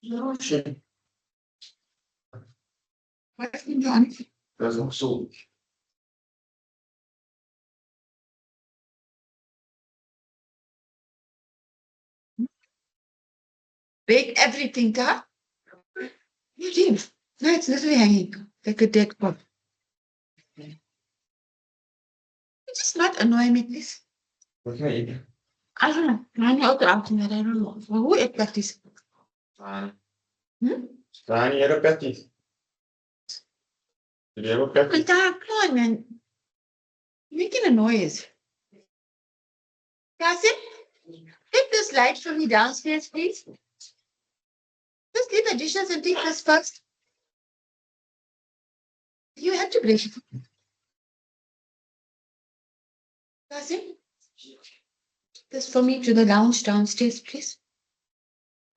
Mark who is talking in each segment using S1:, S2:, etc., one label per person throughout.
S1: Schön.
S2: Was denn dann?
S1: Das ist auch so.
S2: Bake everything up? You did. No, it's not really hanging. Like a dead pot. You just not annoy me, please.
S1: Okay.
S2: I don't know. Mine out after that, I don't know. Well, who ate that this?
S1: Staan hier op het niet. Jullie hebben op het
S2: But
S1: niet.
S2: come on, man. Making a noise. Cousin, take this light for me downstairs, please. Just leave the dishes and take this first. You have to brush it. Cousin, this for me to the lounge downstairs, please.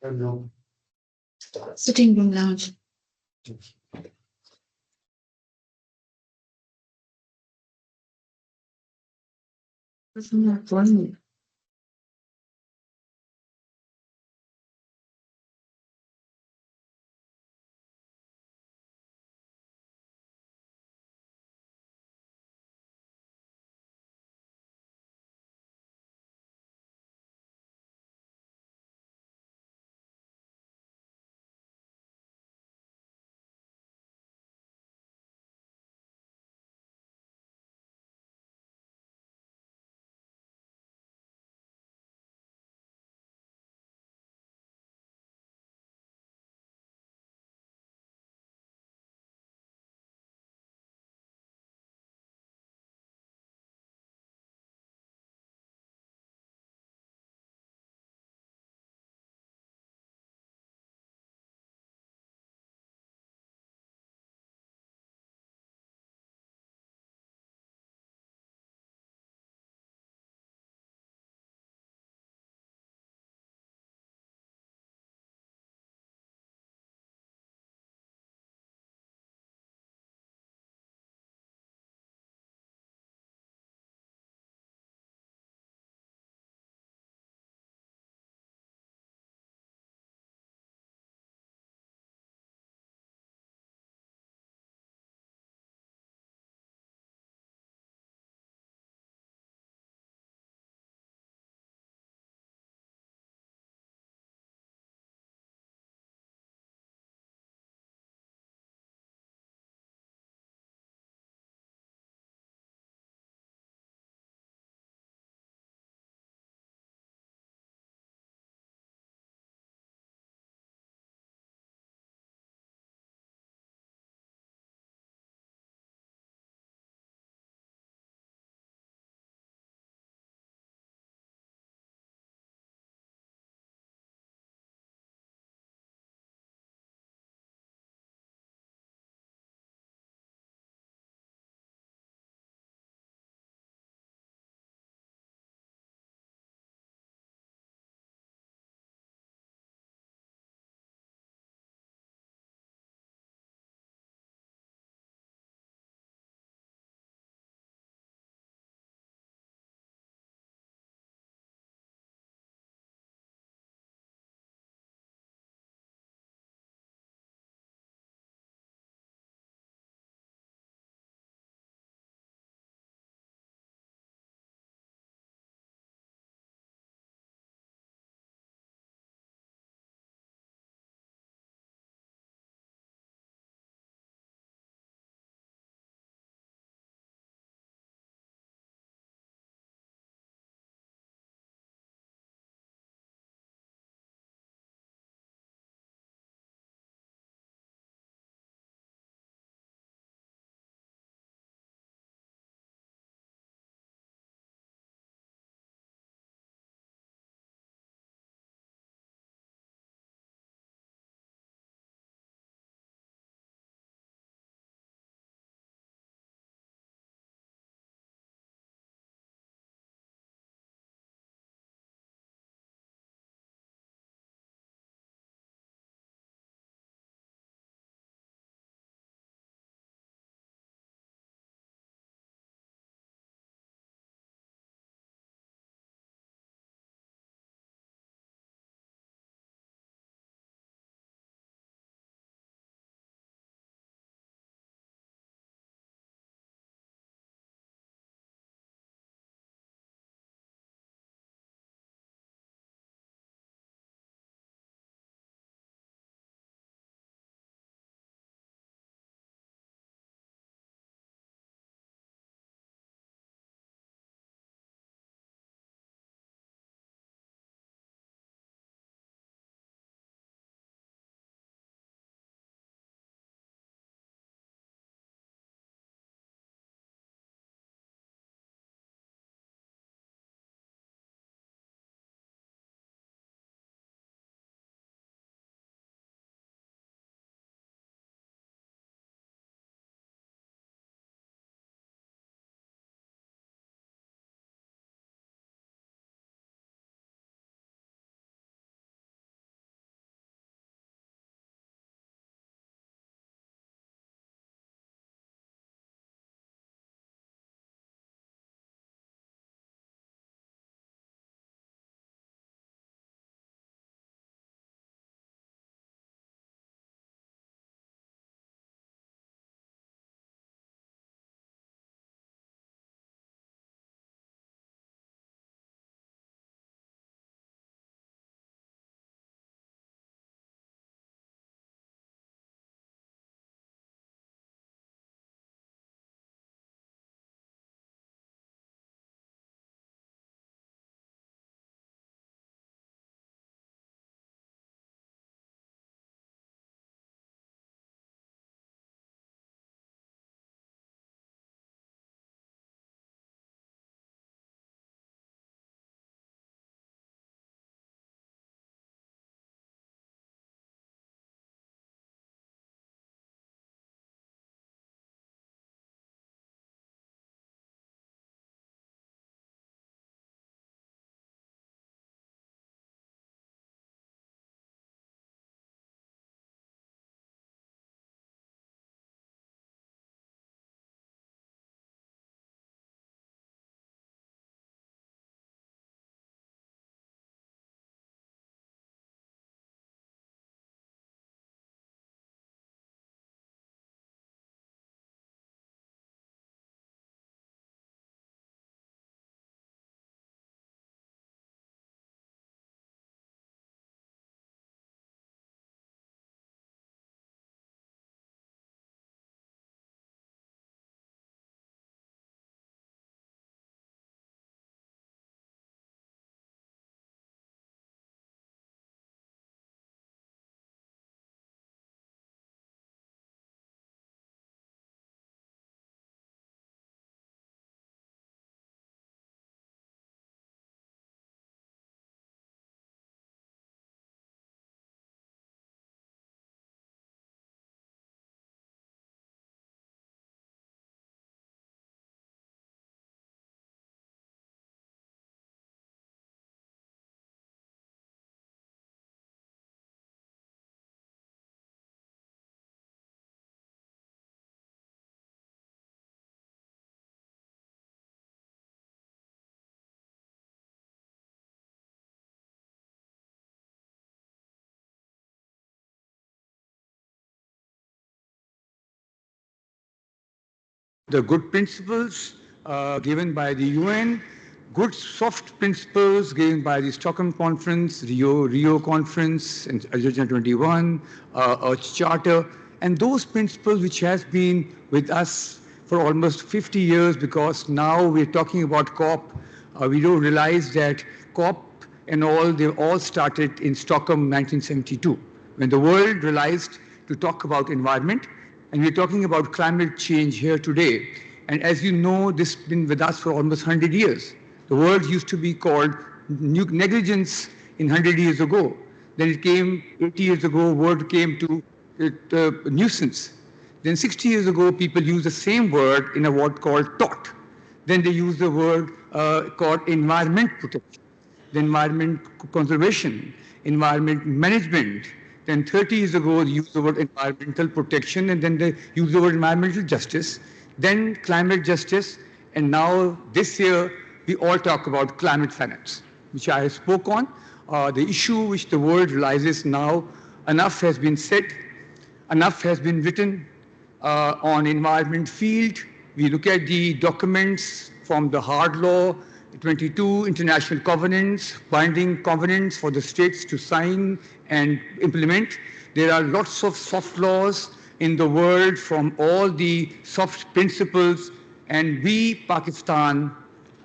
S1: No.
S2: Sitting room lounge. That's not funny.
S3: the good principles given by the UN, good soft principles given by the Stockholm Conference, Rio Conference, and Agenda 21, Earth Charter, and those principles which has been with us for almost 50 years, because now we're talking about COP. We don't realize that COP and all, they all started in Stockholm 1972, when the world realized to talk about environment, and we're talking about climate change here today. And as you know, this has been with us for almost 100 years. The word used to be called negligence in 100 years ago. Then it came 80 years ago, word came to nuisance. Then 60 years ago, people used the same word in a word called tort. Then they used the word called environment protection, the environment conservation, environment management. Then 30 years ago, they used the word environmental protection, and then they used the word environmental justice, then climate justice, and now this year, we all talk about climate finance, which I spoke on. The issue which the world realizes now, enough has been said, enough has been written on environment field. We look at the documents from the hard law, 22 international covenants, binding covenants for the states to sign and implement. There are lots of soft laws in the world from all the soft principles, and we, Pakistan,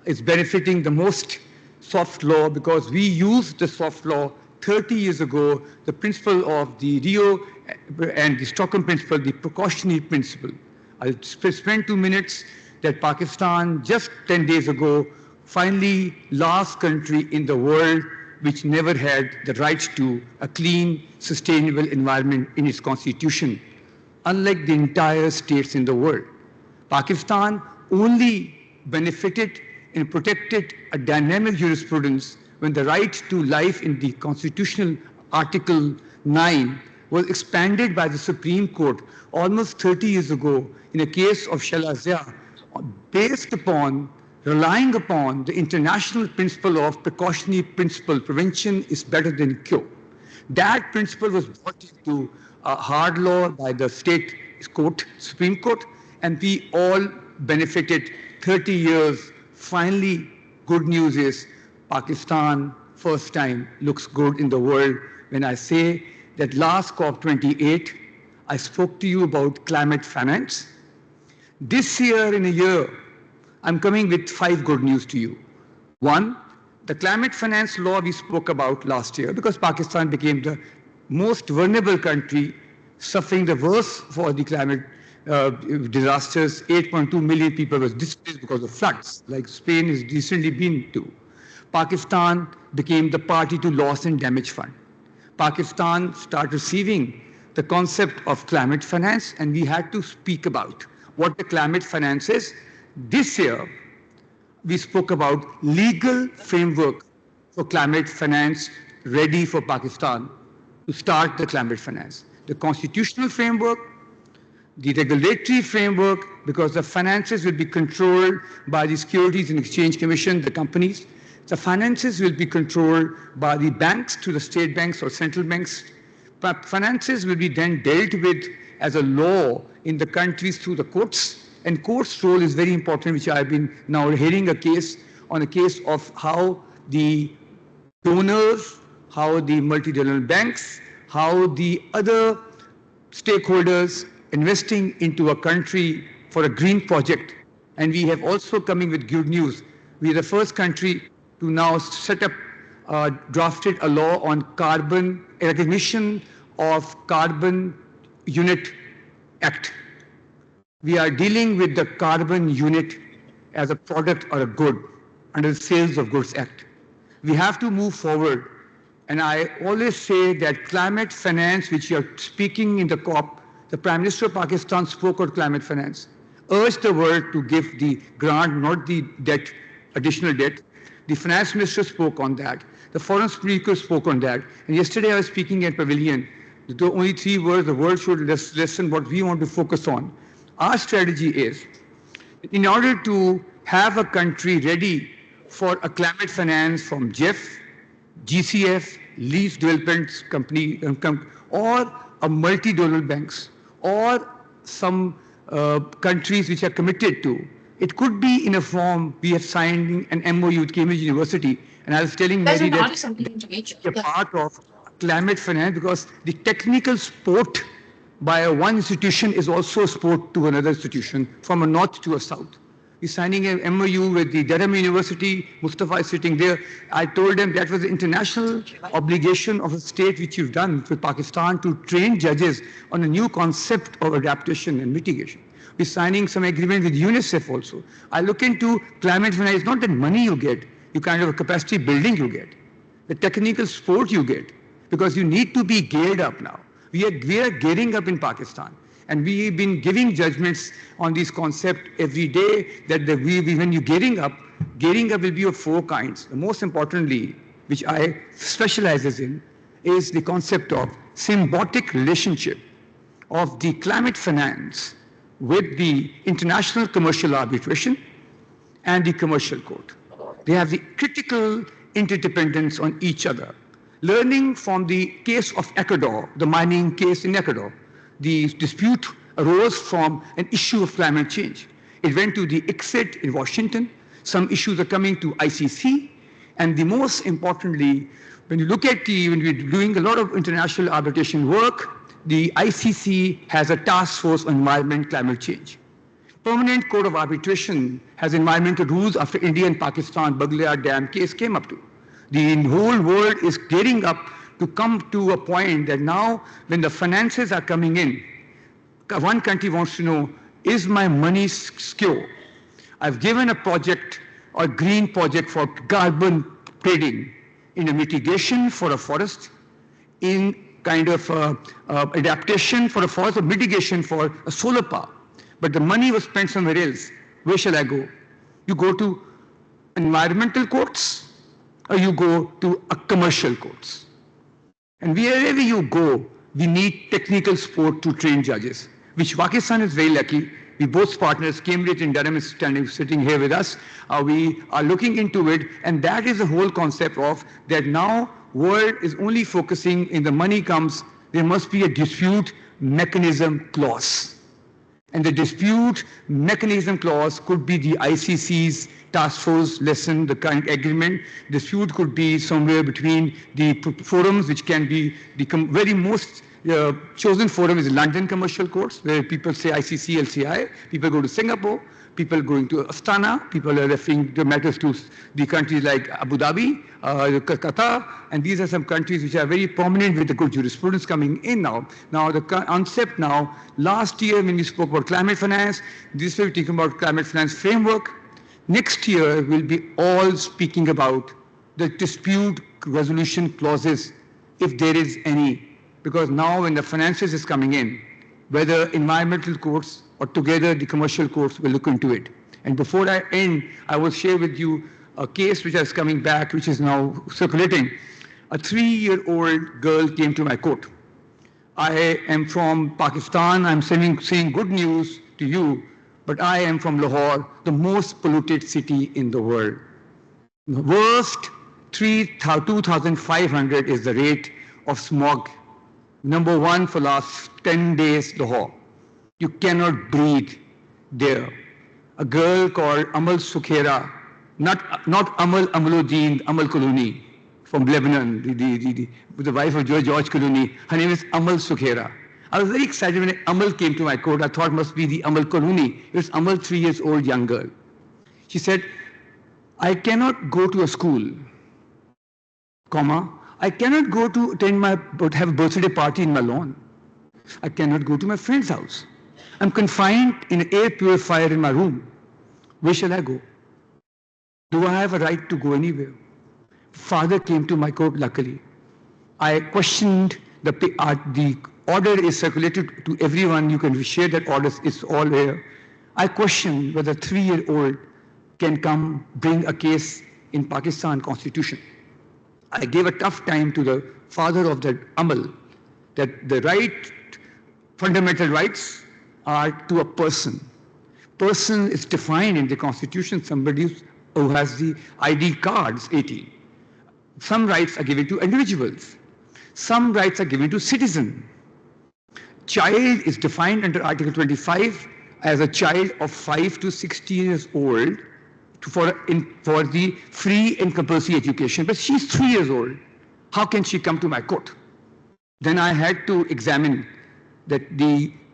S3: is benefiting the most soft law because we used the soft law 30 years ago, the principle of the Rio and the Stockholm principle, the precautionary principle. I'll spend 2 minutes that Pakistan just 10 days ago, finally last country in the world which never had the right to a clean, sustainable environment in its constitution, unlike the entire states in the world. Pakistan only benefited and protected a dynamic jurisprudence when the right to life in the constitutional Article 9 was expanded by the Supreme Court almost 30 years ago in a case of Shalazia, based upon, relying upon the international principle of precautionary principle, prevention is better than cure. That principle was brought into hard law by the state court, Supreme Court, and we all benefited 30 years. Finally, good news is Pakistan, first time, looks good in the world. When I say that last COP28, I spoke to you about climate finance. This year, in a year, I'm coming with 5 good news to you. One, the climate finance law we spoke about last year, because Pakistan became the most vulnerable country, suffering the worst for the climate disasters. 8.2 million people were displaced because of floods, like Spain has recently been to. Pakistan became the party to loss and damage fund. Pakistan started receiving the concept of climate finance, and we had to speak about what the climate finance is. This year, we spoke about legal framework for climate finance ready for Pakistan to start the climate finance. The constitutional framework, the regulatory framework, because the finances will be controlled by the Securities and Exchange Commission, the companies. The finances will be controlled by the banks to the state banks or central banks. But finances will be then dealt with as a law in the countries through the courts. And court's role is very important, which I've been now hearing a case of how the donors, how the multinational banks, how the other stakeholders investing into a country for a green project. And we have also coming with good news. We are the first country to now set up, drafted a law on carbon recognition of carbon unit act. We are dealing with the carbon unit as a product or a good under the Sales of Goods Act. We have to move forward. And I always say that climate finance, which you are speaking in the COP, the Prime Minister of Pakistan spoke on climate finance, urged the world to give the grant, not the debt, additional debt. The Finance Minister spoke on that. The Foreign Speaker spoke on that. And yesterday I was speaking at Pavilion. The only 3 words the world should listen what we want to focus on. Our strategy is, in order to have a country ready for a climate finance from GEF, GCF, lease development company, or a multi-donor banks, or some countries which are committed to. It could be in a form, we have signed an MOU with Cambridge University, and I was telling
S2: There's
S3: Mary
S2: an
S3: that
S2: artist something in nature.
S3: a part of climate finance because the technical support by one institution is also support to another institution from a north to a south. We're signing an MOU with the Durham University. Mustafa is sitting there. I told them that was the international obligation of a state which you've done with Pakistan to train judges on a new concept of adaptation and mitigation. We're signing some agreement with UNICEF also. I look into climate finance, it's not that money you get, you kind of a capacity building you get, the technical support you get, because you need to be geared up now. We are gearing up in Pakistan. And we've been giving judgments on this concept every day that when you're gearing up will be of four kinds. The most importantly, which I specializes in, is the concept of symbiotic relationship of the climate finance with the international commercial arbitration and the commercial court. They have the critical interdependence on each other. Learning from the case of Ecuador, the mining case in Ecuador, the dispute arose from an issue of climate change. It went to the ICSID in Washington. Some issues are coming to ICC. And the most importantly, when you look at when we're doing a lot of international arbitration work, the ICC has a task force on environment climate change. Permanent Court of Arbitration has environmental rules after India and Pakistan Baglia Dam case came up to. The whole world is gearing up to come to a point that now when the finances are coming in, one country wants to know, is my money secure? I've given a project, a green project for carbon trading in a mitigation for a forest, in kind of adaptation for a forest, or mitigation for a solar power. But the money was spent somewhere else. Where shall I go? You go to environmental courts or you go to a commercial courts. And wherever you go, we need technical support to train judges, which Pakistan is very lucky. We both partners, Cambridge and Durham is sitting here with us. We are looking into it, and that is the whole concept of that now world is only focusing in the money comes, there must be a dispute mechanism clause. And the dispute mechanism clause could be the ICC's task force lesson, the current agreement. Dispute could be somewhere between the forums, which can be the very most chosen forum is London Commercial Courts, where people say ICC, LCI, people go to Singapore, people going to Astana, people are referring the matters to the countries like Abu Dhabi, Qatar, and these are some countries which are very prominent with the good jurisprudence coming in now. Now the concept now, last year when we spoke about climate finance, this year we're talking about climate finance framework. Next year we'll be all speaking about the dispute resolution clauses, if there is any. Because now when the finances is coming in, whether environmental courts or together the commercial courts will look into it. And before I end, I will share with you a case which is coming back, which is now circulating. A 3-year-old girl came to my court. I am from Pakistan. I'm saying good news to you, but I am from Lahore, the most polluted city in the world. The worst, 2,500 is the rate of smog. Number one for last 10 days, Lahore. You cannot breathe there. A girl called Amal Sukhera, not Amal Amaluddin, Amal Clooney from Lebanon, the wife of George Clooney. Her name is Amal Sukhera. I was very excited when Amal came to my court. I thought it must be the Amal Clooney. It was Amal, 3 years old young girl. She said, I cannot go to a school, I cannot go to have a birthday party in my lawn. I cannot go to my friend's house. I'm confined in an air purifier in my room. Where shall I go? Do I have a right to go anywhere? Father came to my court, luckily. I questioned the order is circulated to everyone. You can share that order, it's all here. I questioned whether a 3-year-old can come bring a case in Pakistan Constitution. I gave a tough time to the father of that Amal, that the fundamental rights are to a person. Person is defined in the Constitution, somebody who has the ID cards, 18. Some rights are given to individuals. Some rights are given to citizen. Child is defined under Article 25, as a child of 5 to 16 years old for the free and compulsory education, but she's 3 years old. How can she come to my court? Then I had to examine that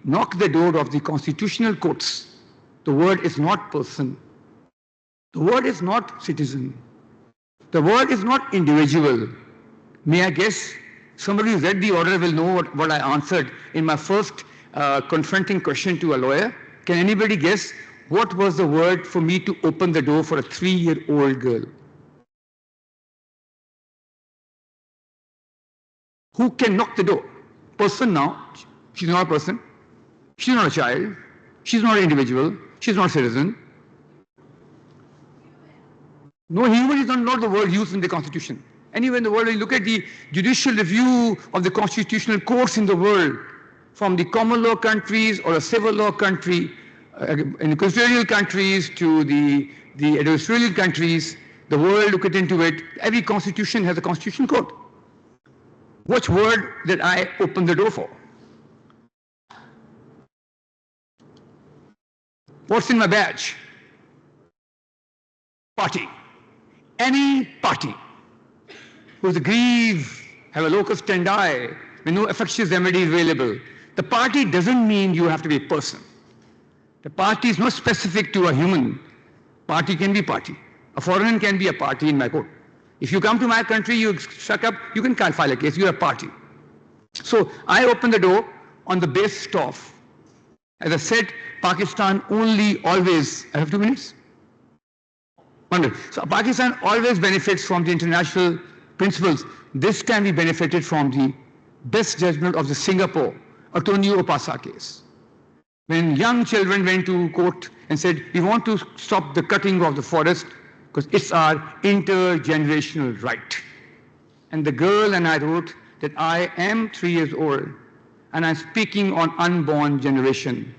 S3: knock the door of the constitutional courts. The word is not person. The word is not citizen. The word is not individual. May I guess? Somebody who read the order will know what I answered in my first confronting question to a lawyer. Can anybody guess what was the word for me to open the door for a 3-year-old girl? Who can knock the door? Person now. She's not a person. She's not a child. She's not an individual. She's not a citizen. No, human is not the word used in the Constitution. Anywhere in the world, when you look at the judicial review of the constitutional courts in the world, from the common law countries or a civil law country, in the constitutional countries to the adversarial countries, the world, look into it, every constitution has a constitutional court. Which word did I open the door for? What's in my badge? Party. Any party who's aggrieved, have a locus standi, with no effectuous remedy available. The party doesn't mean you have to be a person. The party is not specific to a human. Party can be party. A foreigner can be a party in my court. If you come to my country, you suck up, you can file a case, you're a party. So I opened the door on the basis of, as I said, Pakistan only always, I have 2 minutes? Wonderful. So Pakistan always benefits from the international principles. This time we benefited from the best judgment of the Singapore Antonio Pasa case. When young children went to court and said, we want to stop the cutting of the forest because it's our intergenerational right. And the girl and I wrote that I am 3 years old and I'm speaking on unborn generation.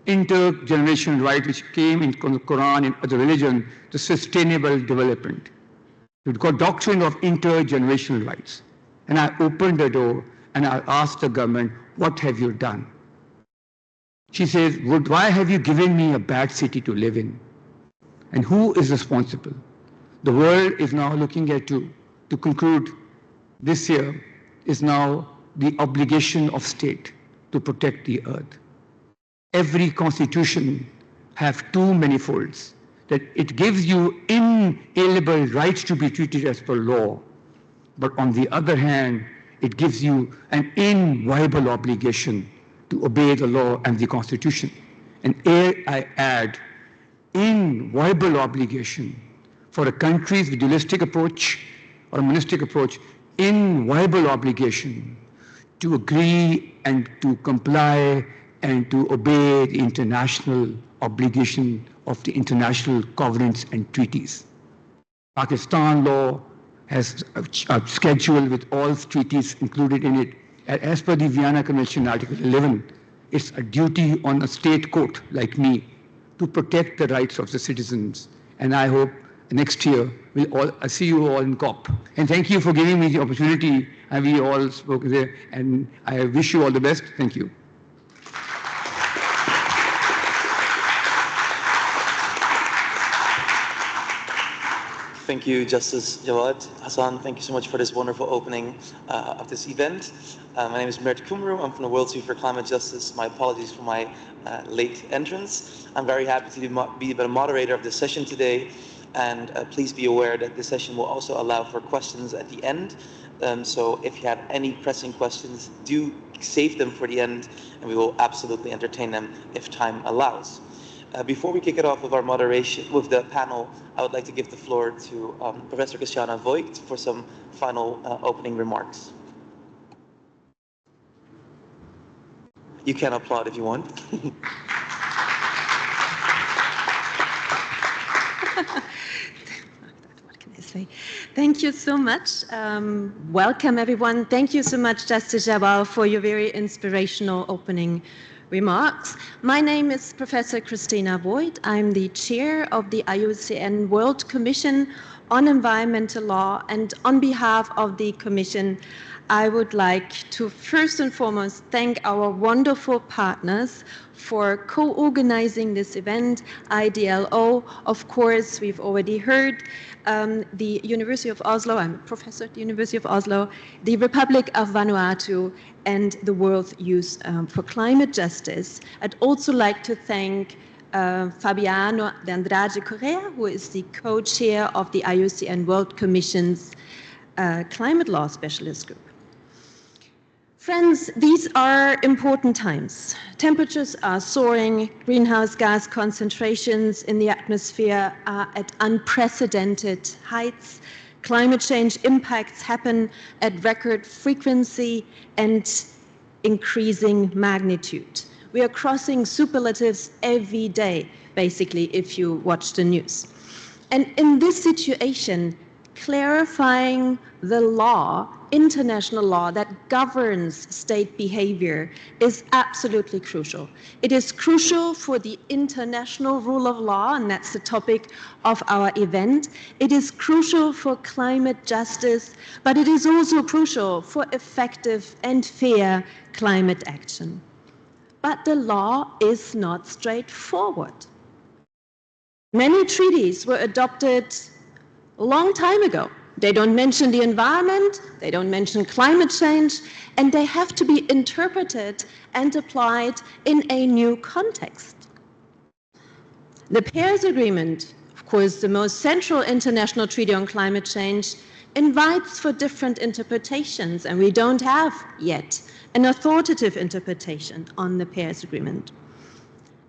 S3: Intergenerational right which came in the Quran and other religion, the sustainable development. We've got doctrine of intergenerational rights. And I opened the door and I asked the government, what have you done? She says, why have you given me a bad city to live in? And who is responsible? The world is now looking at you. To conclude, this year is now the obligation of state to protect the earth. Every constitution have two manifolds, that it gives you inalienable rights to be treated as per law, but on the other hand, it gives you an inviolable obligation to obey the law and the constitution. And here I add, inviolable obligation for a country's dualistic approach or monistic approach, inviolable obligation to agree and to comply and to obey the international obligation of the international covenants and treaties. Pakistan law has a schedule with all treaties included in it. As per the Vienna Convention, Article 11, it's a duty on a state court like me to protect the rights of the citizens. And I hope next year I'll see you all in COP. And thank you for giving me the opportunity. And we all spoke there. And I wish you all the best. Thank you.
S4: Thank you, Justice Jawad. Hassan, thank you so much for this wonderful opening of this event. My name is Mert Kumru. I'm from the World Suite for Climate Justice. My apologies for my late entrance. I'm very happy to be the moderator of this session today. And please be aware that this session will also allow for questions at the end. So if you have any pressing questions, do save them for the end, and we will absolutely entertain them if time allows. Before we kick it off with our moderation, with the panel, I would like to give the floor to Professor Christiana Voigt for some final opening remarks. You can applaud if you want.
S5: What can I say? Thank you so much. Welcome, everyone. Thank you so much, Justice Jawad, for your very inspirational opening remarks. My name is Professor Christina Voigt. I'm the chair of the IUCN World Commission on Environmental Law, and on behalf of the Commission, I would like to first and foremost thank our wonderful partners for co-organizing this event, IDLO. Of course, we've already heard the University of Oslo, I'm a professor at the University of Oslo, the Republic of Vanuatu, and the World Youth for Climate Justice. I'd also like to thank Fabiano de Andrade Correa, who is the co-chair of the IUCN World Commission's Climate Law Specialist Group. Friends, these are important times. Temperatures are soaring, greenhouse gas concentrations in the atmosphere are at unprecedented heights. Climate change impacts happen at record frequency and increasing magnitude. We are crossing superlatives every day, basically, if you watch the news. And in this situation, clarifying the law, international law that governs state behavior is absolutely crucial. It is crucial for the international rule of law, and that's the topic of our event. It is crucial for climate justice, but it is also crucial for effective and fair climate action. But the law is not straightforward. Many treaties were adopted a long time ago. They don't mention the environment, they don't mention climate change, and they have to be interpreted and applied in a new context. The Paris Agreement, of course, the most central international treaty on climate change, invites for different interpretations, and we don't have yet an authoritative interpretation on the Paris Agreement.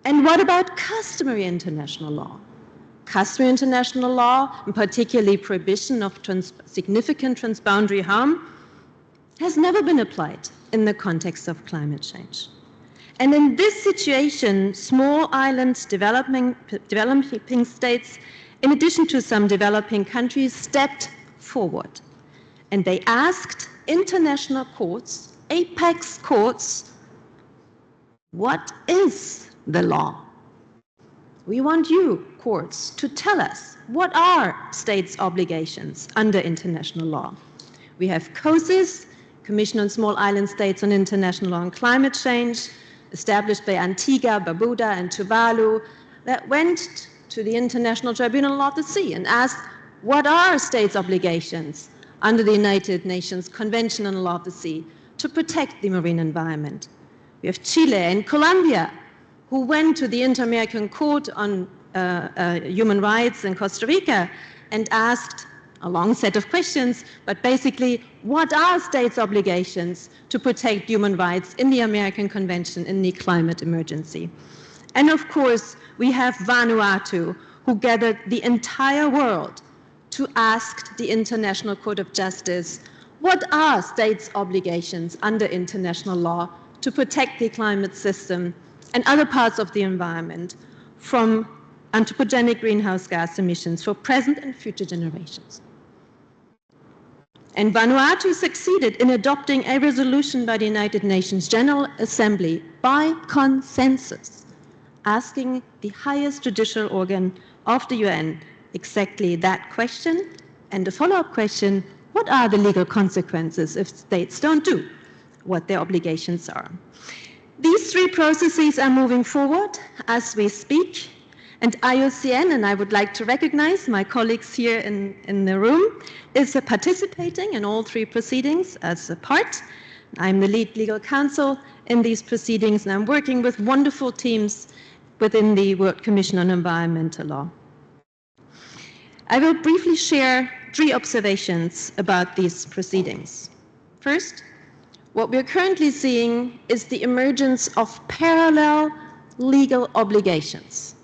S5: And what about customary international law? Customary international law, and particularly prohibition of significant transboundary harm, has never been applied in the context of climate change. And in this situation, small island developing states, in addition to some developing countries, stepped forward. And they asked international courts, apex courts, what is the law? We want you, courts, to tell us what are states' obligations under international law. We have COSIS, Commission on Small Island States on International Law on Climate Change, established by Antigua, Barbuda, and Tuvalu, that went to the International Tribunal of the Sea and asked, what are states' obligations under the United Nations Convention on the Law of the Sea to protect the marine environment? We have Chile and Colombia, who went to the Inter-American Court on Human Rights in Costa Rica and asked a long set of questions, but basically, what are states' obligations to protect human rights in the American Convention in the climate emergency? And of course, we have Vanuatu, who gathered the entire world to ask the International Court of Justice, what are states' obligations under international law to protect the climate system and other parts of the environment from anthropogenic greenhouse gas emissions for present and future generations. And Vanuatu succeeded in adopting a resolution by the United Nations General Assembly by consensus, asking the highest judicial organ of the UN exactly that question, and the follow-up question, what are the legal consequences if states don't do what their obligations are? These three processes are moving forward as we speak, and IUCN, and I would like to recognize my colleagues here in the room, is participating in all three proceedings as a part. I'm the lead legal counsel in these proceedings, and I'm working with wonderful teams within the World Commission on Environmental Law. I will briefly share three observations about these proceedings. First, what we're currently seeing is the emergence of parallel legal obligations.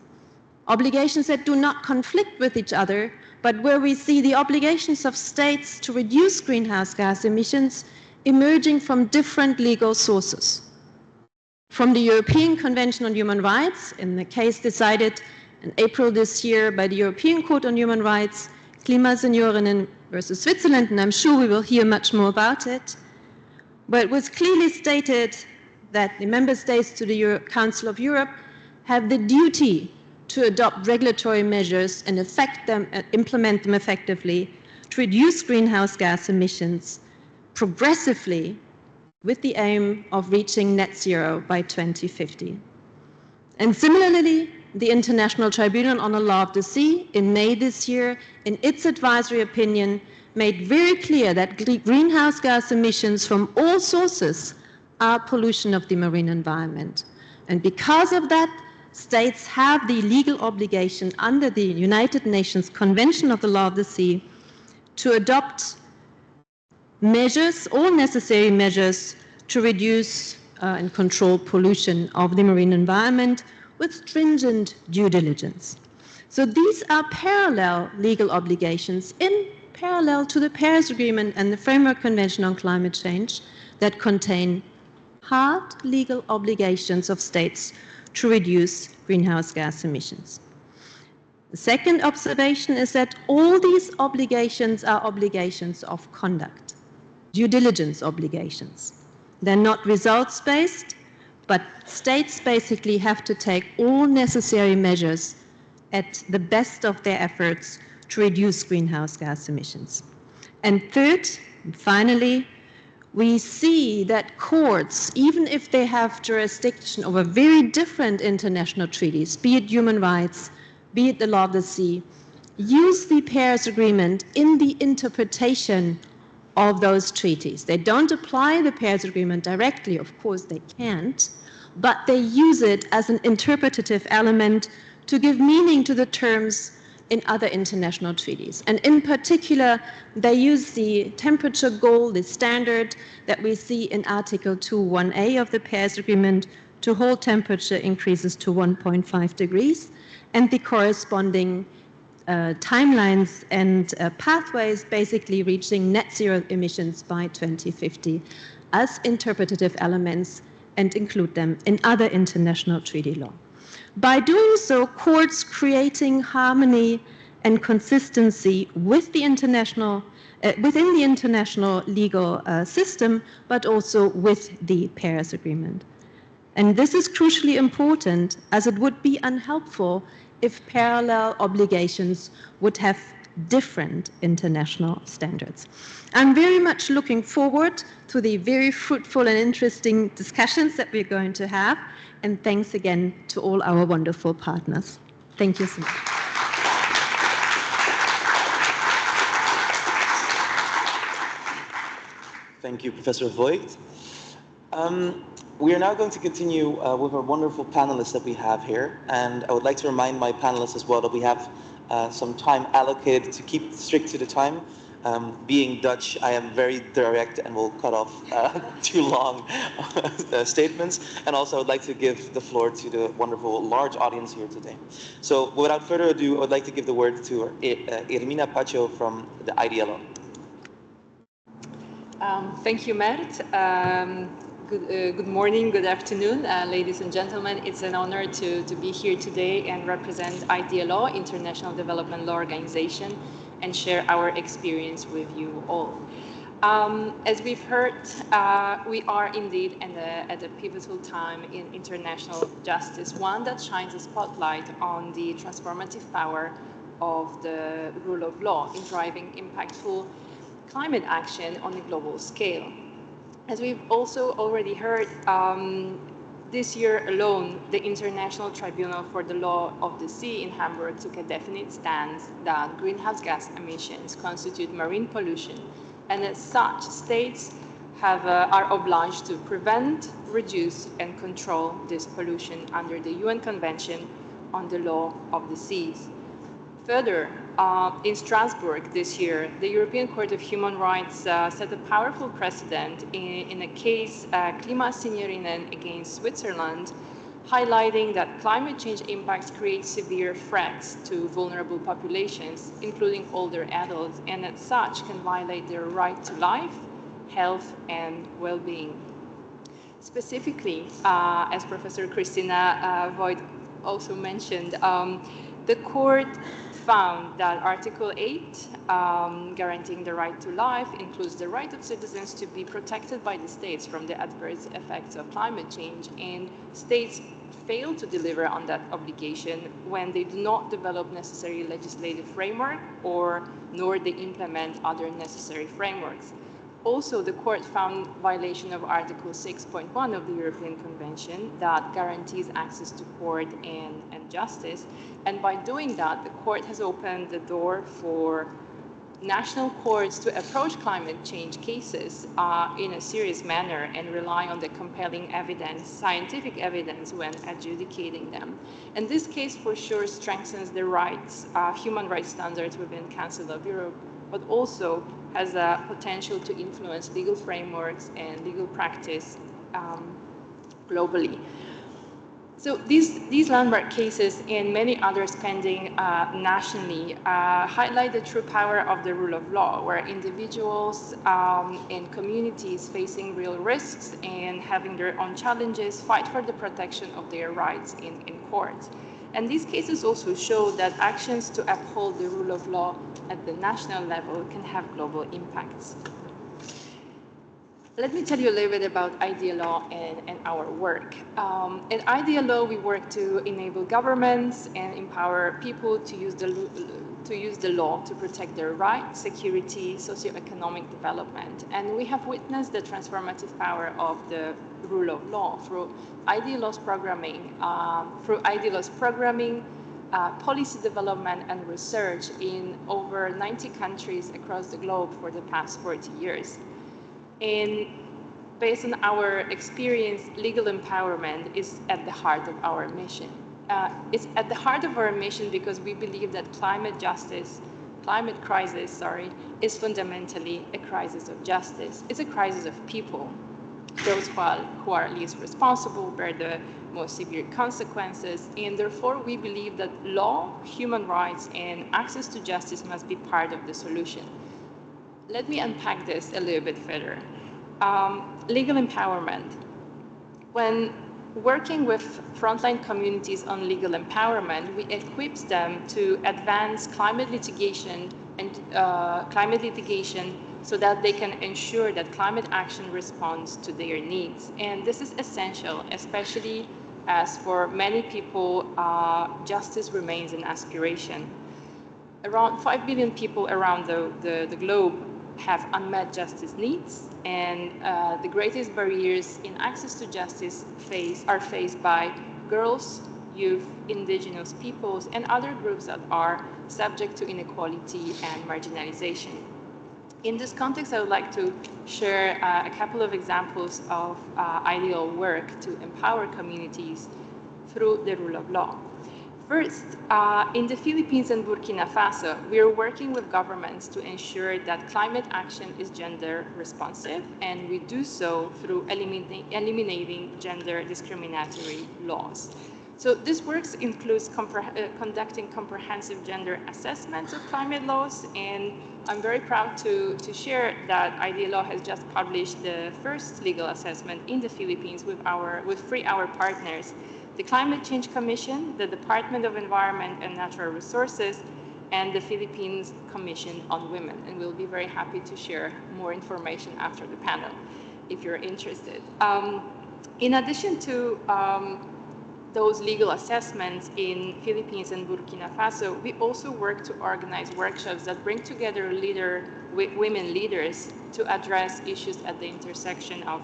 S5: Obligations that do not conflict with each other, but where we see the obligations of states to reduce greenhouse gas emissions emerging from different legal sources. From the European Convention on Human Rights, in the case decided in April this year by the European Court on Human Rights, Klimaseniorinnen versus Switzerland, and I'm sure we will hear much more about it. But it was clearly stated that the member states to the Council of Europe have the duty to adopt regulatory measures and implement them effectively to reduce greenhouse gas emissions progressively with the aim of reaching net zero by 2050. And similarly, the International Tribunal on the Law of the Sea in May this year, in its advisory opinion, made very clear that greenhouse gas emissions from all sources are pollution of the marine environment. And because of that, states have the legal obligation under the United Nations Convention of the Law of the Sea to adopt measures, all necessary measures, to reduce and control pollution of the marine environment with stringent due diligence. So these are parallel legal obligations in parallel to the Paris Agreement and the Framework Convention on Climate Change that contain hard legal obligations of states to reduce greenhouse gas emissions. The second observation is that all these obligations are obligations of conduct, due diligence obligations. They're not results-based, but states basically have to take all necessary measures at the best of their efforts to reduce greenhouse gas emissions. And third, and finally, we see that courts, even if they have jurisdiction over very different international treaties, be it human rights, be it the law of the sea, use the Paris Agreement in the interpretation of those treaties. They don't apply the Paris Agreement directly, of course they can't, but they use it as an interpretative element to give meaning to the terms in other international treaties. And in particular, they use the temperature goal, the standard that we see in Article 2.1a of the Paris Agreement to hold temperature increases to 1.5 degrees, and the corresponding timelines and pathways basically reaching net zero emissions by 2050 as interpretative elements and include them in other international treaty law. By doing so, courts creating harmony and consistency with the international, within the international legal system, but also with the Paris Agreement. And this is crucially important, as it would be unhelpful if parallel obligations would have different international standards. I'm very much looking forward to the very fruitful and interesting discussions that we're going to have, and thanks again to all our wonderful partners. Thank you so much.
S4: Thank you, Professor Voigt. We are now going to continue with our wonderful panelists that we have here, and I would like to remind my panelists as well that we have some time allocated to keep strict to the time. Being Dutch, I am very direct and will cut off too long statements. And also, I would like to give the floor to the wonderful large audience here today. So, without further ado, I would like to give the word to Ermina Pacho from the IDLO.
S6: Thank you, Mert. Good morning, good afternoon, ladies and gentlemen. It's an honor to be here today and represent ITLO, International Development Law Organization, and share our experience with you all. As we've heard, we are indeed at a pivotal time in international justice, one that shines a spotlight on the transformative power of the rule of law in driving impactful climate action on a global scale. As we've also already heard, this year alone, the International Tribunal for the Law of the Sea in Hamburg took a definite stance that greenhouse gas emissions constitute marine pollution, and as such, states are obliged to prevent, reduce, and control this pollution under the UN Convention on the Law of the Seas. Further, in Strasbourg this year, the European Court of Human Rights set a powerful precedent in a case, Klima Signorinen against Switzerland, highlighting that climate change impacts create severe threats to vulnerable populations, including older adults, and as such can violate their right to life, health, and well-being. Specifically, as Professor Christina Voigt also mentioned, the court found that Article 8, guaranteeing the right to life, includes the right of citizens to be protected by the states from the adverse effects of climate change, and states fail to deliver on that obligation when they do not develop necessary legislative framework nor they implement other necessary frameworks. Also, the court found violation of Article 6.1 of the European Convention that guarantees access to court and justice. And by doing that, the court has opened the door for national courts to approach climate change cases in a serious manner and rely on the compelling evidence, scientific evidence, when adjudicating them. And this case for sure strengthens the rights, human rights standards within Council of Europe, but also has a potential to influence legal frameworks and legal practice globally. So these landmark cases and many others pending nationally highlight the true power of the rule of law, where individuals and communities facing real risks and having their own challenges fight for the protection of their rights in courts. And these cases also show that actions to uphold the rule of law at the national level can have global impacts. Let me tell you a little bit about IDLO and our work. At IDLO, we work to enable governments and empower people to use the law to protect their rights, security, socioeconomic development. And we have witnessed the transformative power of the rule of law through IDLO's programming, policy development and research in over 90 countries across the globe for the past 40 years. And based on our experience, legal empowerment is at the heart of our mission. It's at the heart of our mission because we believe that climate crisis, is fundamentally a crisis of justice. It's a crisis of people. Those who are least responsible bear the most severe consequences, and therefore we believe that law, human rights, and access to justice must be part of the solution. Let me unpack this a little bit further. Legal empowerment. When working with frontline communities on legal empowerment, we equip them to advance climate litigation so that they can ensure that climate action responds to their needs. And this is essential, especially as for many people, justice remains an aspiration. Around 5 billion people around the globe have unmet justice needs, and the greatest barriers in access to justice are faced by girls, youth, indigenous peoples, and other groups that are subject to inequality and marginalization. In this context, I would like to share a couple of examples of IDLO work to empower communities through the rule of law. First, in the Philippines and Burkina Faso, we are working with governments to ensure that climate action is gender responsive, and we do so through eliminating gender discriminatory laws. So this work includes conducting comprehensive gender assessments of climate laws, and I'm very proud to share that IDLO has just published the first legal assessment in the Philippines with 3 our partners: the Climate Change Commission, the Department of Environment and Natural Resources, and the Philippines Commission on Women. And we'll be very happy to share more information after the panel, if you're interested. In addition to those legal assessments in Philippines and Burkina Faso, we also work to organize workshops that bring together women leaders to address issues at the intersection of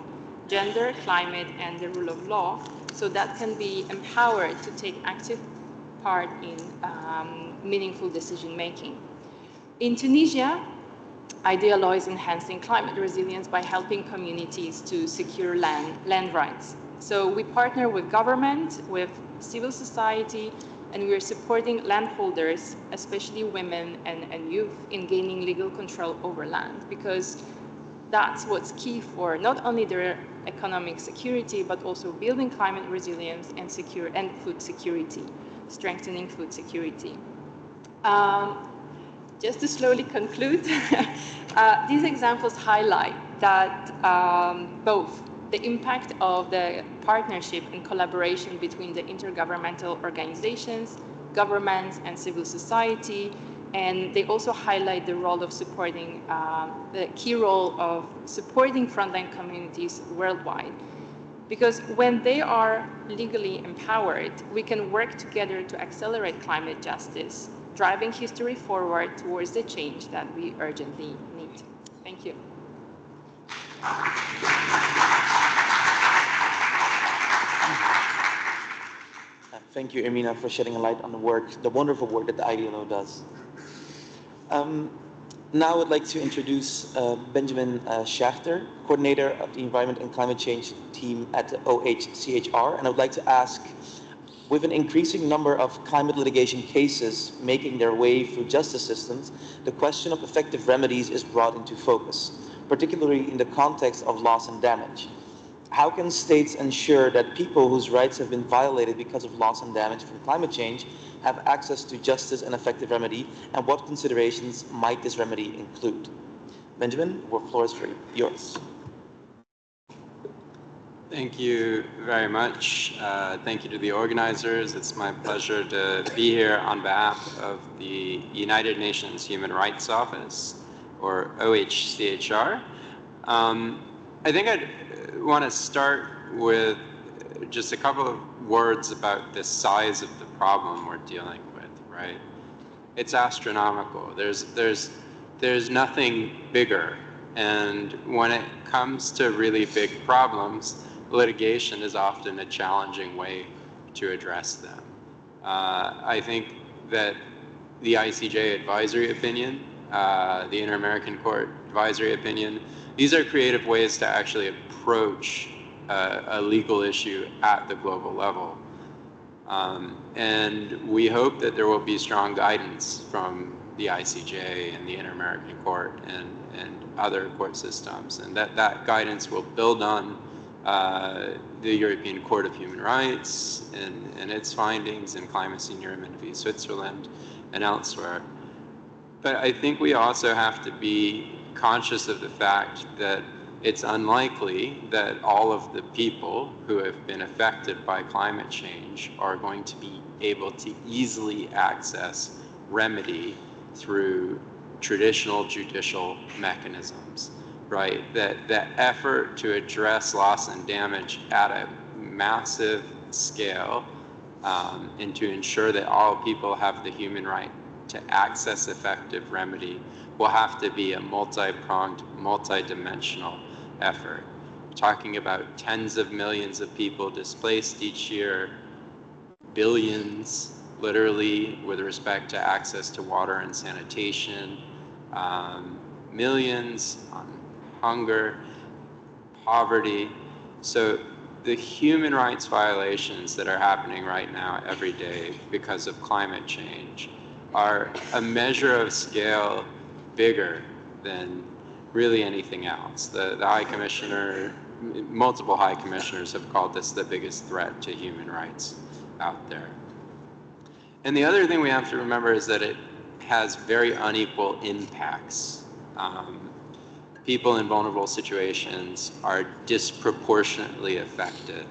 S6: gender, climate, and the rule of law, so that can be empowered to take active part in meaningful decision-making. In Tunisia, IDLO is enhancing climate resilience by helping communities to secure land rights. So we partner with government, with civil society, and we are supporting landholders, especially women and youth, in gaining legal control over land, because that's what's key for not only their economic security, but also building climate resilience and food security, strengthening food security. Just to slowly conclude, these examples highlight that both the impact of the partnership and collaboration between the intergovernmental organizations, governments, and civil society, and they also highlight the role of supporting, the key role of supporting frontline communities worldwide. Because when they are legally empowered, we can work together to accelerate climate justice, driving history forward towards the change that we urgently need. Thank you.
S4: Thank you, Irmina, for shedding a light on the wonderful work that the IDLO does. Now I would like to introduce Benjamin Schachter, coordinator of the Environment and Climate Change team at the IACtHR, and I would like to ask, with an increasing number of climate litigation cases making their way through justice systems, the question of effective remedies is brought into focus, particularly in the context of loss and damage. How can states ensure that people whose rights have been violated because of loss and damage from climate change have access to justice and effective remedy, and what considerations might this remedy include? Benjamin, the floor is yours.
S7: Thank you very much. Thank you to the organizers. It's my pleasure to be here on behalf of the United Nations Human Rights Office, or IACtHR. I think I'd want to start with just a couple of words about the size of the problem we're dealing with, right? It's astronomical. There's nothing bigger. And when it comes to really big problems, litigation is often a challenging way to address them. I think that the ICJ advisory opinion, the Inter-American Court advisory opinion, these are creative ways to actually approach a legal issue at the global level. And we hope that there will be strong guidance from the ICJ and the Inter-American Court and other court systems, and that guidance will build on the European Court of Human Rights and its findings in Clemency Nuremberg v. Switzerland and elsewhere. But I think we also have to be conscious of the fact that it's unlikely that all of the people who have been affected by climate change are going to be able to easily access remedy through traditional judicial mechanisms, right? That effort to address loss and damage at a massive scale and to ensure that all people have the human right to access effective remedy will have to be a multi-pronged, multi-dimensional effort. We're talking about tens of millions of people displaced each year, billions literally with respect to access to water and sanitation, millions on hunger, poverty. So the human rights violations that are happening right now every day because of climate change are a measure of scale bigger than really anything else. The High Commissioner, multiple High Commissioners have called this the biggest threat to human rights out there. And the other thing we have to remember is that it has very unequal impacts. People in vulnerable situations are disproportionately affected,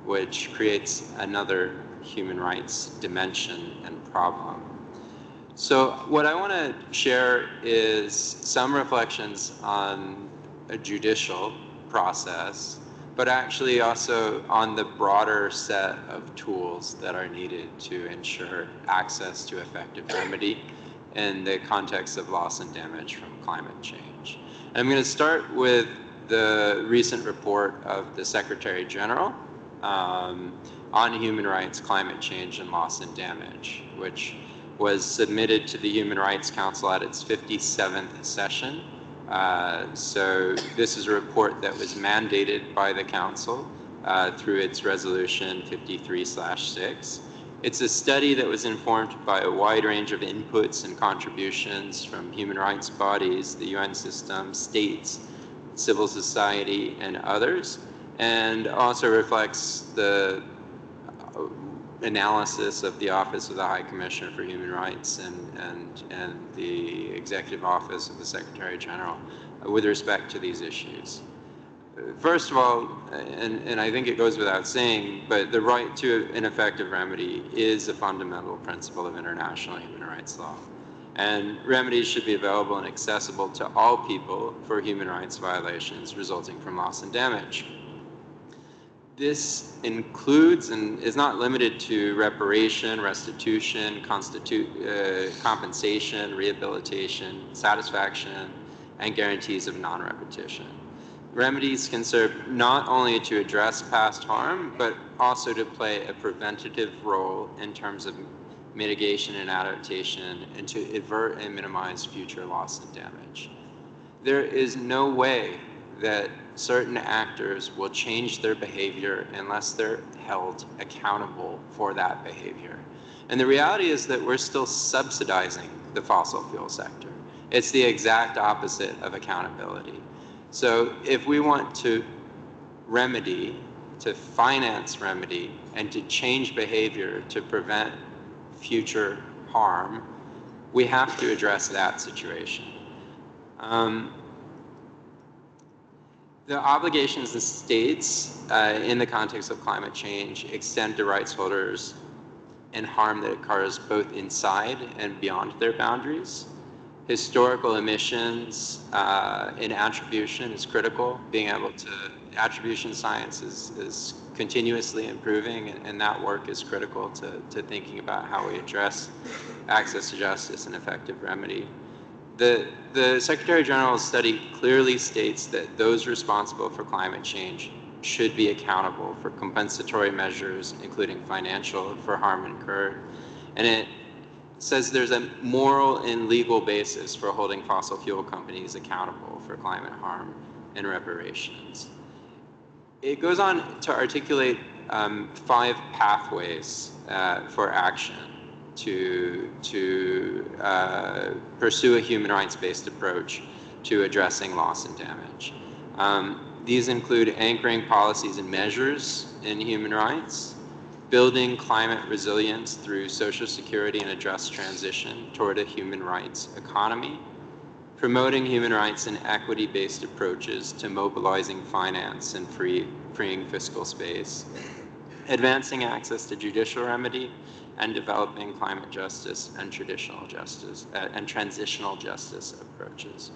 S7: which creates another human rights dimension and problem. So what I want to share is some reflections on a judicial process, but actually also on the broader set of tools that are needed to ensure access to effective remedy in the context of loss and damage from climate change. And I'm going to start with the recent report of the Secretary General on human rights, climate change, and loss and damage, which was submitted to the Human Rights Council at its 57th session. So this is a report that was mandated by the Council through its resolution 53/6. It's a study that was informed by a wide range of inputs and contributions from human rights bodies, the UN system, states, civil society, and others, and also reflects the analysis of the Office of the High Commissioner for Human Rights and the Executive Office of the Secretary General with respect to these issues. First of all, and I think it goes without saying, but the right to an effective remedy is a fundamental principle of international human rights law. And remedies should be available and accessible to all people for human rights violations resulting from loss and damage. This includes and is not limited to reparation, restitution, compensation, rehabilitation, satisfaction, and guarantees of non-repetition. remedies can serve not only to address past harm, but also to play a preventative role in terms of mitigation and adaptation, and to avert and minimize future loss and damage. There is no way that certain actors will change their behavior unless they're held accountable for that behavior. And the reality is that we're still subsidizing the fossil fuel sector. It's the exact opposite of accountability. So if we want to remedy, to finance remedy, and to change behavior to prevent future harm, we have to address that situation. The obligations of states in the context of climate change extend to rights holders and harm that occurs both inside and beyond their boundaries. Historical emissions in attribution is critical. Being able to, attribution science is continuously improving, and that work is critical to thinking about how we address access to justice and effective remedy. The Secretary General's study clearly states that those responsible for climate change should be accountable for compensatory measures, including financial, for harm incurred. And it says there's a moral and legal basis for holding fossil fuel companies accountable for climate harm and reparations. It goes on to articulate 5 pathways for action to pursue a human rights-based approach to addressing loss and damage. These include anchoring policies and measures in human rights, building climate resilience through social security and a just transition toward a human rights economy, promoting human rights and equity-based approaches to mobilizing finance and freeing fiscal space, advancing access to judicial remedy, and developing climate justice and traditional justice and transitional justice approaches.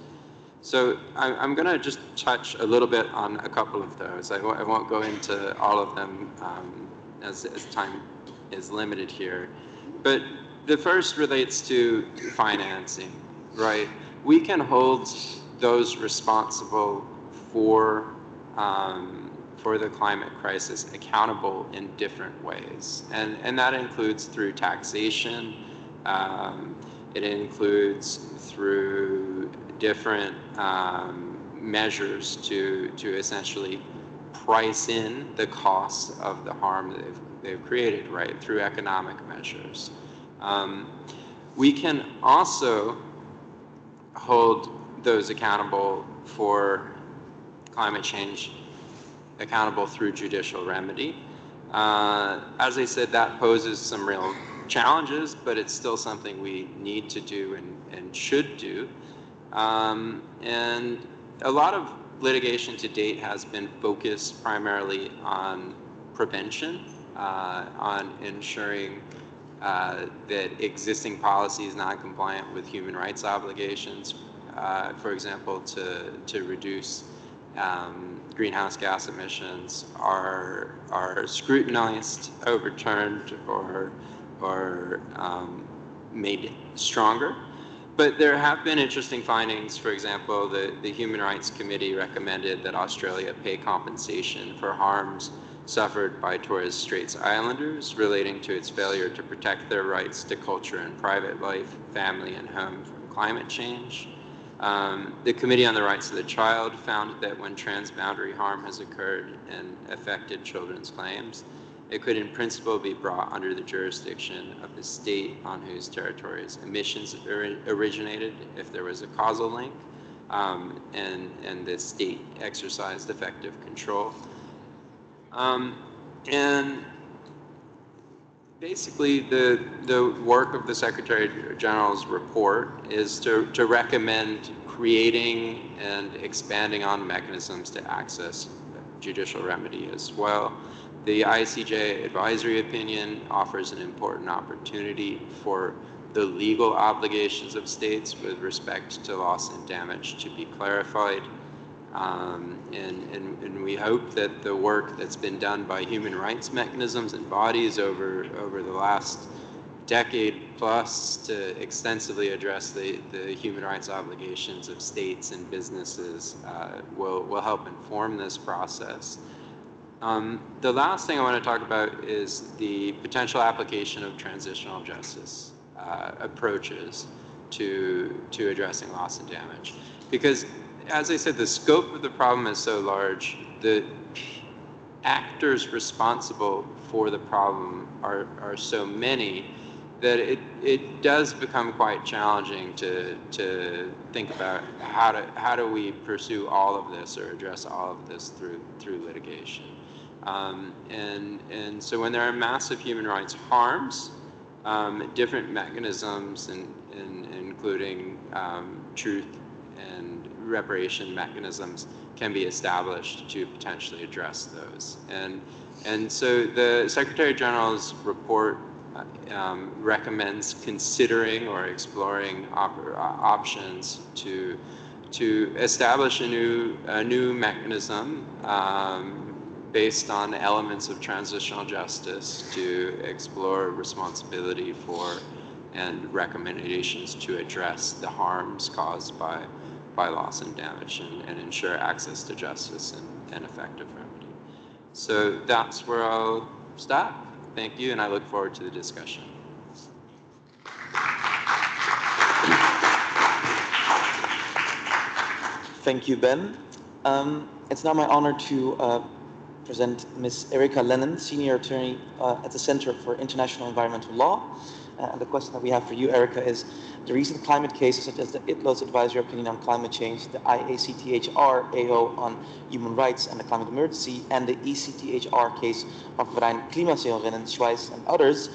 S7: So I'm going to just touch a little bit on a couple of those. I won't go into all of them as time is limited here. But the first relates to financing, right? We can hold those responsible for the climate crisis accountable in different ways. And that includes through taxation, it includes through different measures to essentially price in the cost of the harm that they've created, right, through economic measures. We can also hold those accountable for climate change accountable through judicial remedy. As I said, that poses some real challenges, but it's still something we need to do and should do. And a lot of litigation to date has been focused primarily on prevention, on ensuring that existing policies not compliant with human rights obligations, for example, to reduce greenhouse gas emissions are scrutinized, overturned, or made stronger. But there have been interesting findings. For example, the Human Rights Committee recommended that Australia pay compensation for harms suffered by Torres Straits Islanders relating to its failure to protect their rights to culture and private life, family, and home from climate change. The Committee on the Rights of the Child found that when transboundary harm has occurred and affected children's claims, it could in principle be brought under the jurisdiction of the state on whose territories emissions originated if there was a causal link, and the state exercised effective control. And basically the work of the Secretary General's report is to recommend creating and expanding on mechanisms to access judicial remedy as well. The ICJ advisory opinion offers an important opportunity for the legal obligations of states with respect to loss and damage to be clarified. And we hope that the work that's been done by human rights mechanisms and bodies over the last decade plus to extensively address the human rights obligations of states and businesses will help inform this process. The last thing I want to talk about is the potential application of transitional justice approaches to addressing loss and damage. Because, as I said, the scope of the problem is so large, the actors responsible for the problem are so many that it does become quite challenging to think about how do we pursue all of this or address all of this through litigation. And so when there are massive human rights harms, different mechanisms, including truth and reparation mechanisms, can be established to potentially address those. And so the Secretary General's report recommends considering or exploring options to establish a new mechanism based on elements of transitional justice to explore responsibility for and recommendations to address the harms caused by loss and damage and ensure access to justice and effective remedy. So that's where I'll stop. Thank you, and I look forward to the discussion.
S4: Thank you, Ben. It's now my honor to present Ms. Erika Lennon, Senior Attorney at the Center for International Environmental Law. And the question that we have for you, Erika, is the recent climate cases such as the ITLOS Advisory Opinion on Climate Change, the IACtHR AO on Human Rights and the Climate Emergency, and the ICTHR case of Verein Klimaseelrennen, Schweiz, and others,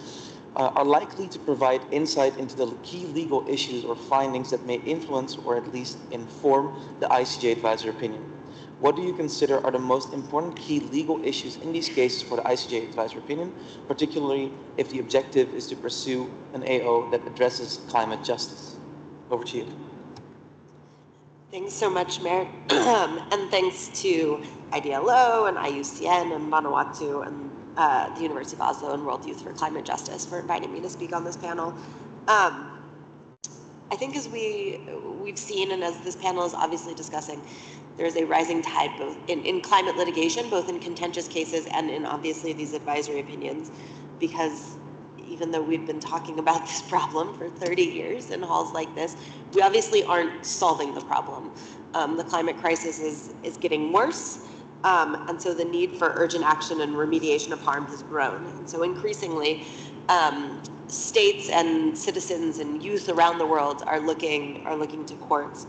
S4: are likely to provide insight into the key legal issues or findings that may influence or at least inform the ICJ Advisory Opinion. What do you consider are the most important key legal issues in these cases for the ICJ Advisory Opinion, particularly if the objective is to pursue an AO that addresses climate justice? Over to you.
S8: Thanks so much, Mert, and thanks to IDLO and IUCN and Vanuatu and the University of Oslo and World Youth for Climate Justice for inviting me to speak on this panel. I think as we've seen, and as this panel is obviously discussing, there's a rising tide both in climate litigation, both in contentious cases and in obviously these advisory opinions, because even though we've been talking about this problem for 30 years in halls like this, we obviously aren't solving the problem. The climate crisis is getting worse, and so the need for urgent action and remediation of harm has grown. And so increasingly, states and citizens and youth around the world are looking to courts.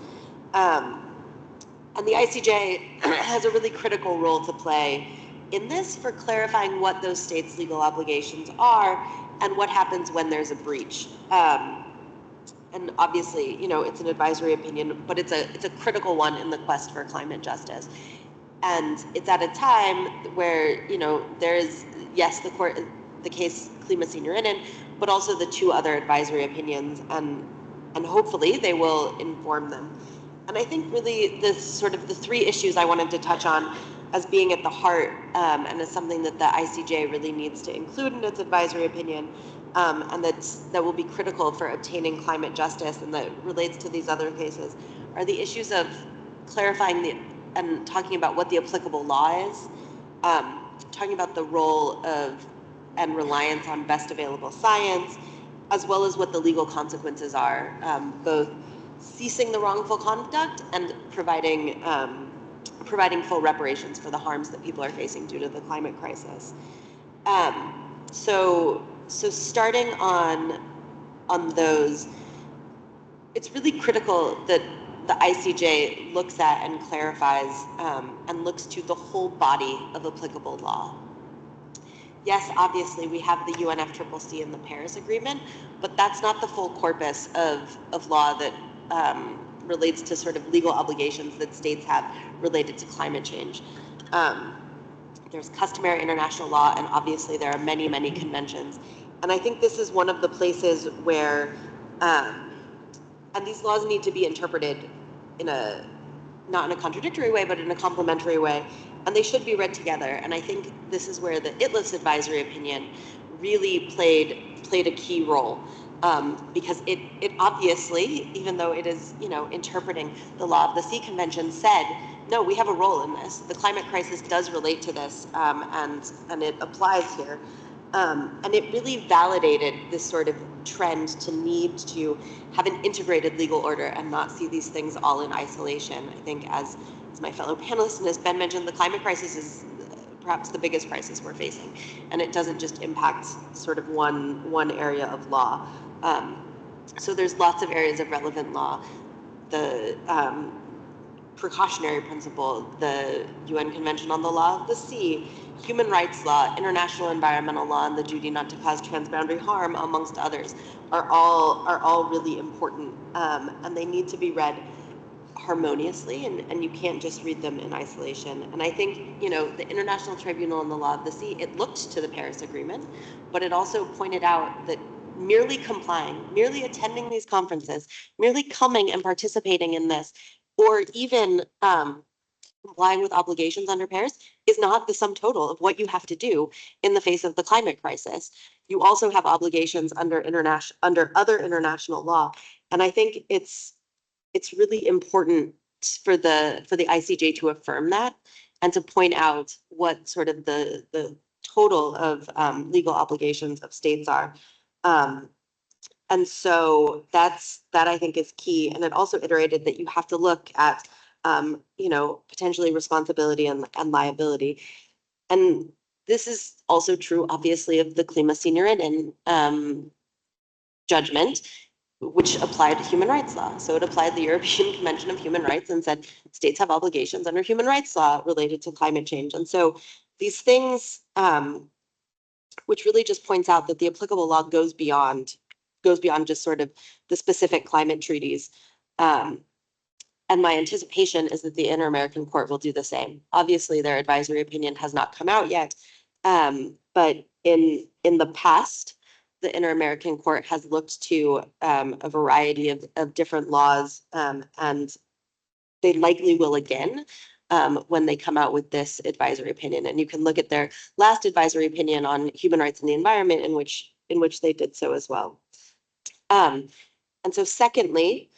S8: And the ICJ has a really critical role to play in this for clarifying what those states' legal obligations are and what happens when there's a breach. And obviously, you know, it's an advisory opinion, but it's a critical one in the quest for climate justice. And it's at a time where, you know, there is, yes, the case Klimaseelrennen, but also the two other advisory opinions, and hopefully they will inform them. And I think really the three issues I wanted to touch on as being at the heart and as something that the ICJ really needs to include in its advisory opinion, and that will be critical for obtaining climate justice and that relates to these other cases, are the issues of clarifying and talking about what the applicable law is, talking about the role of and reliance on best available science, as well as what the legal consequences are, both ceasing the wrongful conduct and providing full reparations for the harms that people are facing due to the climate crisis. So starting on those, it's really critical that the ICJ looks at and clarifies and looks to the whole body of applicable law. Yes, obviously we have the UNFCCC and the Paris Agreement, but that's not the full corpus of law that relates to sort of legal obligations that states have related to climate change. There's customary international law, and obviously there are many, many conventions. And I think this is one of the places where, and these laws need to be interpreted not in a contradictory way, but in a complementary way, and they should be read together. And I think this is where the ITLOS advisory opinion really played played a key role. Because it obviously, even though it is, interpreting the law of the sea convention, said, no, we have a role in this. The climate crisis does relate to this, and it applies here. And it really validated this sort of trend to need to have an integrated legal order and not see these things all in isolation. I think as my fellow panelists and as Ben mentioned, the climate crisis is perhaps the biggest crisis we're facing. And it doesn't just impact sort of one area of law. So there's lots of areas of relevant law. The precautionary principle, the UN Convention on the Law of the Sea, human rights law, international environmental law, and the duty not to cause transboundary harm, amongst others, are all really important, and they need to be read harmoniously, and you can't just read them in isolation. And I think, the International Tribunal on the Law of the Sea, it looked to the Paris Agreement, but it also pointed out that merely complying, merely attending these conferences, merely coming and participating in this, or even complying with obligations under Paris is not the sum total of what you have to do in the face of the climate crisis. You also have obligations under other international law. And I think it's really important for the ICJ to affirm that and to point out what sort of the total of legal obligations of states are. And so that I think is key. And it also iterated that you have to look at, potentially responsibility and liability. And this is also true, obviously, of the Klimasignaringen judgment, which applied human rights law. So it applied the European Convention of Human Rights and said states have obligations under human rights law related to climate change. And so these things, which really just points out that the applicable law goes beyond just sort of the specific climate treaties. And my anticipation is that the Inter-American Court will do the same. Obviously, their advisory opinion has not come out yet, but in the past, the Inter-American Court has looked to a variety of different laws, and they likely will again when they come out with this advisory opinion. And you can look at their last advisory opinion on human rights and the environment, in which they did so as well. And so secondly,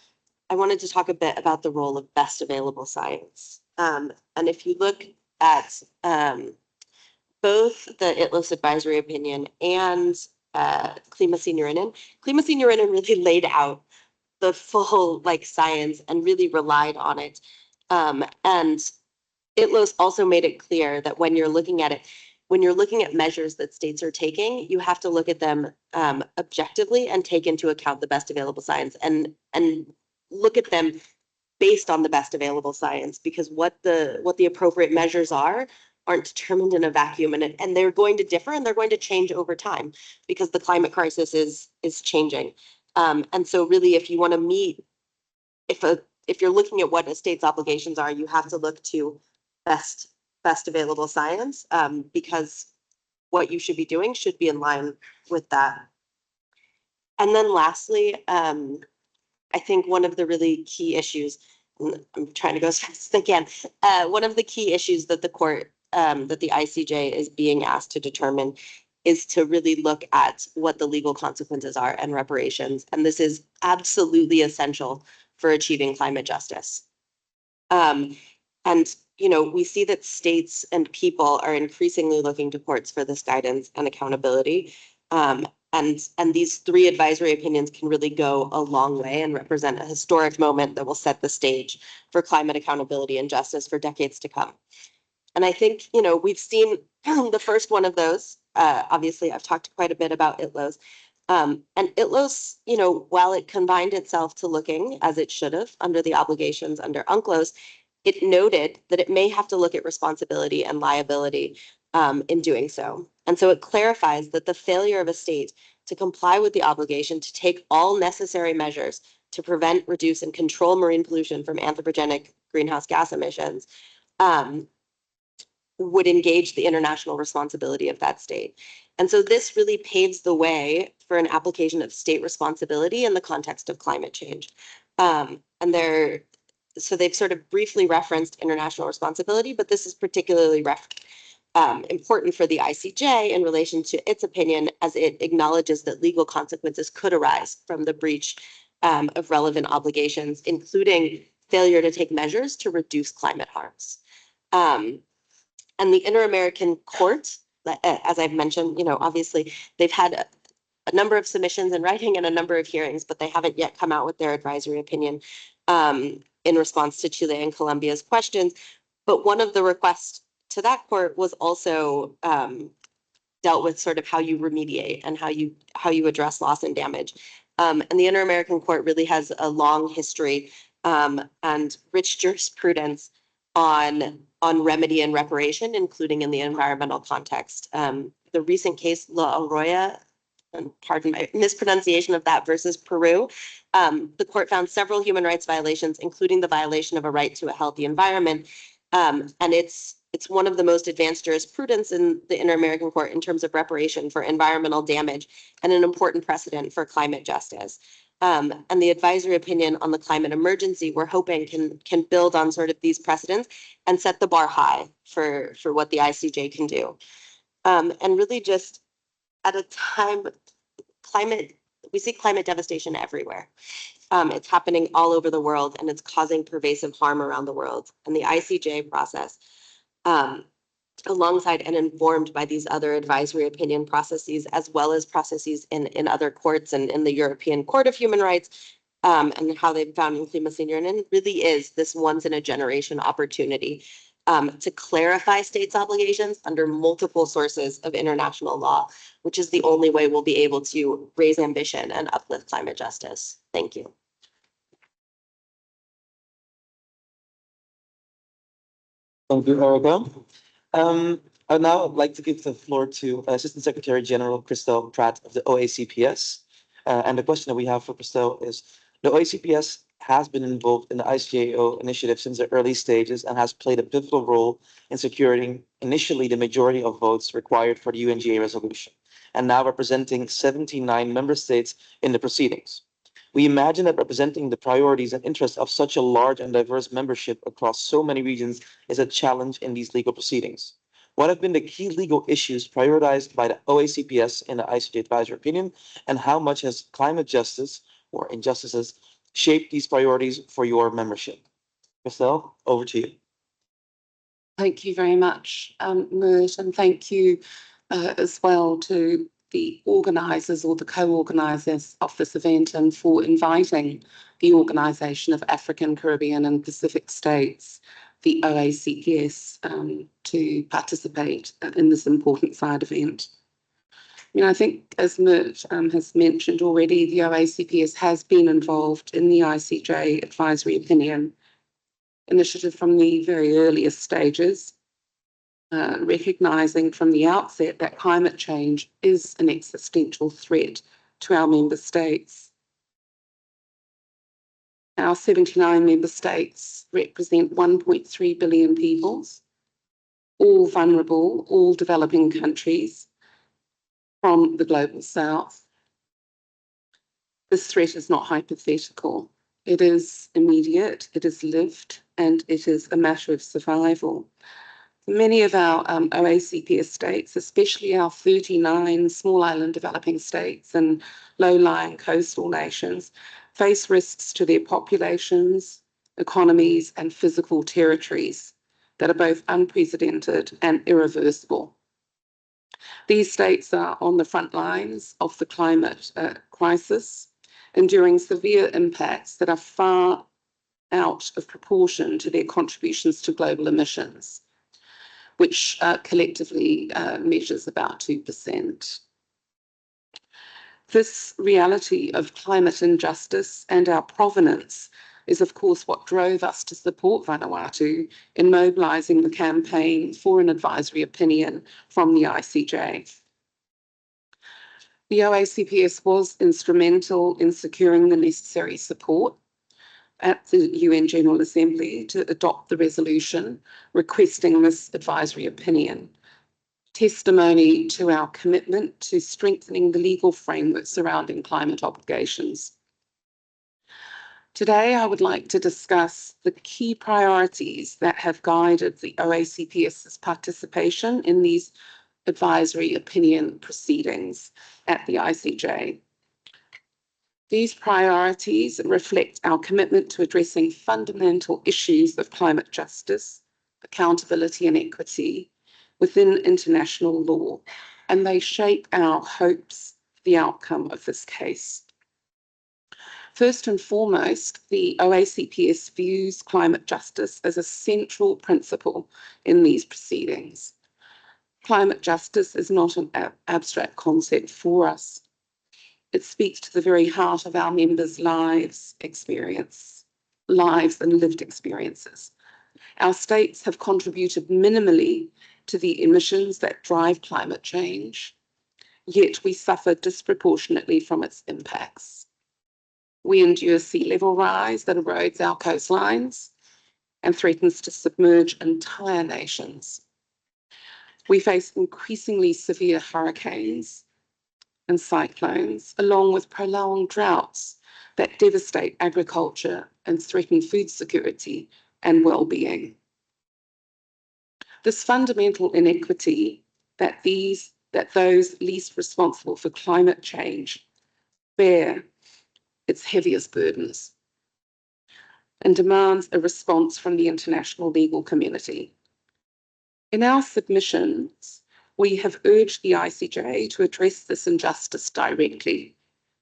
S8: I wanted to talk a bit about the role of best available science. And if you look at both the ITLOS advisory opinion and Klimasignaringen really laid out the full science and really relied on it. And ITLOS also made it clear that when you're looking at measures that states are taking, you have to look at them objectively and take into account the best available science and look at them based on the best available science, because what the appropriate measures aren't determined in a vacuum, and they're going to differ and they're going to change over time because the climate crisis is changing. And so really, if you want to meet, if you're looking at what a state's obligations are, you have to look to best available science, because what you should be doing should be in line with that. And then lastly, I think one of the really key issues, and I'm trying to go as fast as I can, one of the key issues that the court, that the ICJ is being asked to determine is to really look at what the legal consequences are and reparations. And this is absolutely essential for achieving climate justice. And, we see that states and people are increasingly looking to courts for this guidance and accountability. And these three advisory opinions can really go a long way and represent a historic moment that will set the stage for climate accountability and justice for decades to come. And I think, we've seen the first one of those. Obviously, I've talked quite a bit about ITLOS. And ITLOS, while it confined itself to looking, as it should have, under the obligations under UNCLOS, it noted that it may have to look at responsibility and liability in doing so. And so it clarifies that the failure of a state to comply with the obligation to take all necessary measures to prevent, reduce, and control marine pollution from anthropogenic greenhouse gas emissions would engage the international responsibility of that state. And so this really paves the way for an application of state responsibility in the context of climate change. So they've sort of briefly referenced international responsibility, but this is particularly important for the ICJ in relation to its opinion, as it acknowledges that legal consequences could arise from the breach of relevant obligations, including failure to take measures to reduce climate harms. And the Inter-American Court, as I've mentioned, obviously they've had a number of submissions in writing and a number of hearings, but they haven't yet come out with their advisory opinion in response to Chile and Colombia's questions. But one of the requests to that court was also dealt with sort of how you remediate and how you address loss and damage. And the Inter-American Court really has a long history and rich jurisprudence on remedy and reparation, including in the environmental context. The recent case, La Arroya, and pardon my mispronunciation of that, versus Peru, the court found several human rights violations, including the violation of a right to a healthy environment. And it's one of the most advanced jurisprudence in the Inter-American Court in terms of reparation for environmental damage and an important precedent for climate justice. And the advisory opinion on the climate emergency, we're hoping can build on sort of these precedents and set the bar high for what the ICJ can do. And really just at a time, we see climate devastation everywhere. It's happening all over the world and it's causing pervasive harm around the world. And the ICJ process, alongside and informed by these other advisory opinion processes, as well as processes in other courts and in the European Court of Human Rights, and how they've found in Klima Senior, and really is this once in a generation opportunity to clarify states' obligations under multiple sources of international law, which is the only way we'll be able to raise ambition and uplift climate justice. Thank you.
S4: Thank you, Erica. I'd now like to give the floor to Assistant Secretary General Christel Pratt of the OACPS. And the question that we have for Christel is, the OACPS has been involved in the ICAO initiative since the early stages and has played a pivotal role in securing initially the majority of votes required for the UNGA resolution, and now representing 79 member states in the proceedings. We imagine that representing the priorities and interests of such a large and diverse membership across so many regions is a challenge in these legal proceedings. What have been the key legal issues prioritized by the OACPS in the ICJ advisory opinion, and how much has climate justice or injustices shaped these priorities for your membership? Christel, over to you.
S9: Thank you very much, Mert, and thank you as well to the organisers or the co-organisers of this event, and for inviting the Organisation of African, Caribbean and Pacific States, the OACPS, to participate in this important side event. I think, as Mert has mentioned already, the OACPS has been involved in the ICJ advisory opinion initiative from the very earliest stages, recognising from the outset that climate change is an existential threat to our member states. Our 79 member states represent 1.3 billion peoples, all vulnerable, all developing countries from the global south. This threat is not hypothetical. It is immediate, it is lived, and it is a matter of survival. Many of our OACPS states, especially our 39 small island developing states and low-lying coastal nations, face risks to their populations, economies, and physical territories that are both unprecedented and irreversible. These states are on the front lines of the climate crisis, enduring severe impacts that are far out of proportion to their contributions to global emissions, which collectively measures about 2%. This reality of climate injustice and our provenance is, of course, what drove us to support Vanuatu in mobilising the campaign for an advisory opinion from the ICJ. The OACPS was instrumental in securing the necessary support at the UN General Assembly to adopt the resolution requesting this advisory opinion, testimony to our commitment to strengthening the legal framework surrounding climate obligations. Today, I would like to discuss the key priorities that have guided the OACPS's participation in these advisory opinion proceedings at the ICJ. These priorities reflect our commitment to addressing fundamental issues of climate justice, accountability and equity within international law, and they shape our hopes for the outcome of this case. First and foremost, the OACPS views climate justice as a central principle in these proceedings. Climate justice is not an abstract concept for us. It speaks to the very heart of our members' lives and lived experiences. Our states have contributed minimally to the emissions that drive climate change, yet we suffer disproportionately from its impacts. We endure sea level rise that erodes our coastlines and threatens to submerge entire nations. We face increasingly severe hurricanes and cyclones, along with prolonged droughts that devastate agriculture and threaten food security and well-being. This fundamental inequity that those least responsible for climate change bear its heaviest burdens and demands a response from the international legal community. In our submissions, we have urged the ICJ to address this injustice directly,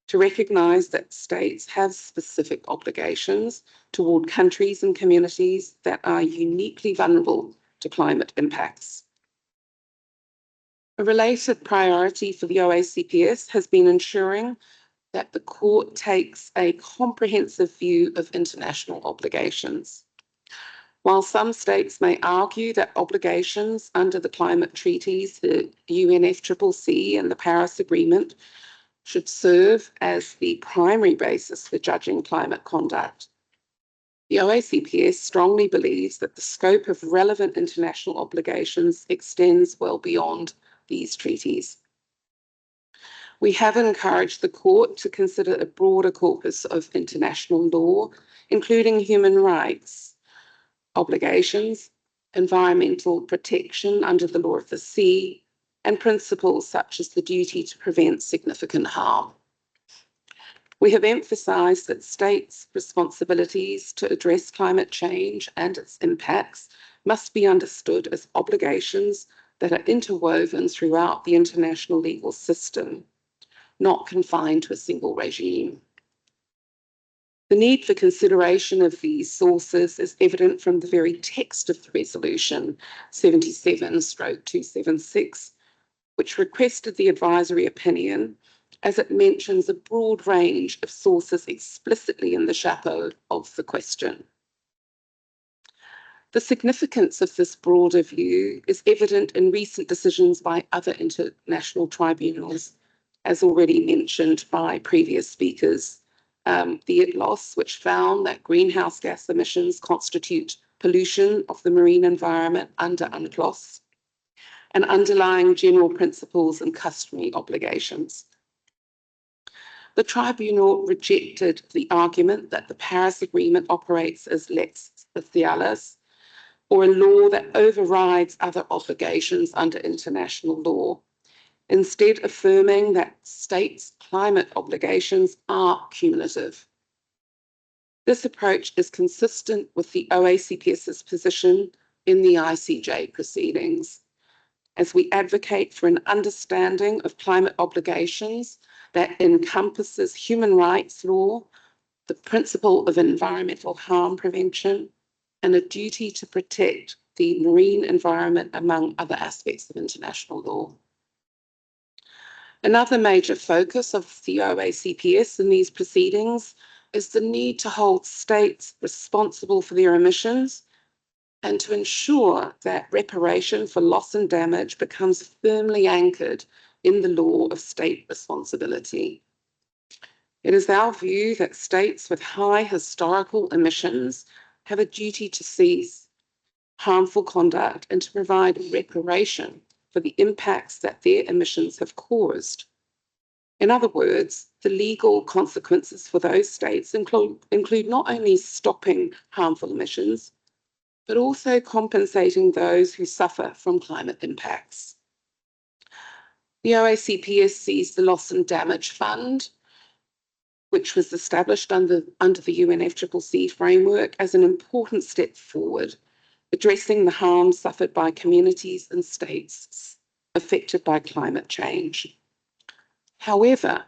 S9: to recognise that states have specific obligations toward countries and communities that are uniquely vulnerable to climate impacts. A related priority for the OACPS has been ensuring that the court takes a comprehensive view of international obligations. While some states may argue that obligations under the climate treaties, the UNFCCC and the Paris Agreement should serve as the primary basis for judging climate conduct, the OACPS strongly believes that the scope of relevant international obligations extends well beyond these treaties. We have encouraged the court to consider a broader corpus of international law, including human rights, obligations, environmental protection under the law of the sea, and principles such as the duty to prevent significant harm. We have emphasised that states' responsibilities to address climate change and its impacts must be understood as obligations that are interwoven throughout the international legal system, not confined to a single regime. The need for consideration of these sources is evident from the very text of the resolution 77/276, which requested the advisory opinion, as it mentions a broad range of sources explicitly in the chapeau of the question. The significance of this broader view is evident in recent decisions by other international tribunals, as already mentioned by previous speakers. The ITLOS, which found that greenhouse gas emissions constitute pollution of the marine environment under UNCLOS, and underlying general principles and customary obligations. The tribunal rejected the argument that the Paris Agreement operates as lex specialis, or a law that overrides other obligations under international law, instead affirming that states' climate obligations are cumulative. This approach is consistent with the OACPS's position in the ICJ proceedings, as we advocate for an understanding of climate obligations that encompasses human rights law, the principle of environmental harm prevention, and a duty to protect the marine environment, among other aspects of international law. Another major focus of the OACPS in these proceedings is the need to hold states responsible for their emissions and to ensure that reparation for loss and damage becomes firmly anchored in the law of state responsibility. It is our view that states with high historical emissions have a duty to cease harmful conduct and to provide reparation for the impacts that their emissions have caused. In other words, the legal consequences for those states include not only stopping harmful emissions, but also compensating those who suffer from climate impacts. The OACPS sees the Loss and Damage Fund, which was established under the UNFCCC framework, as an important step forward, addressing the harm suffered by communities and states affected by climate change. However,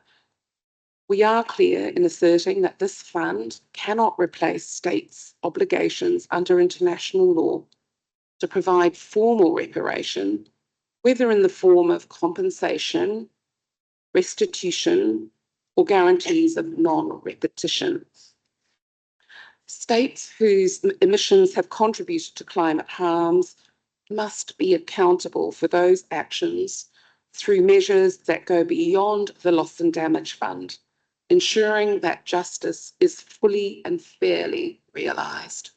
S9: we are clear in asserting that this fund cannot replace states' obligations under international law to provide formal reparation, whether in the form of compensation, restitution, or guarantees of non-repetition. States whose emissions have contributed to climate harms must be accountable for those actions through measures that go beyond the Loss and Damage Fund, ensuring that justice is fully and fairly realised.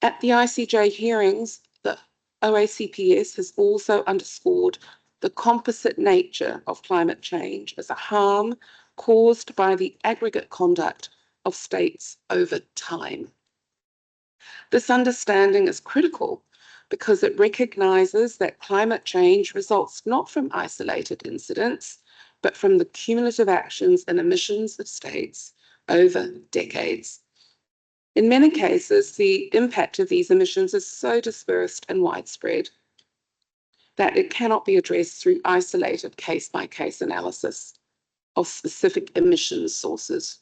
S9: At the ICJ hearings, the OACPS has also underscored the composite nature of climate change as a harm caused by the aggregate conduct of states over time. This understanding is critical because it recognises that climate change results not from isolated incidents, but from the cumulative actions and emissions of states over decades. In many cases, the impact of these emissions is so dispersed and widespread that it cannot be addressed through isolated case-by-case analysis of specific emissions sources.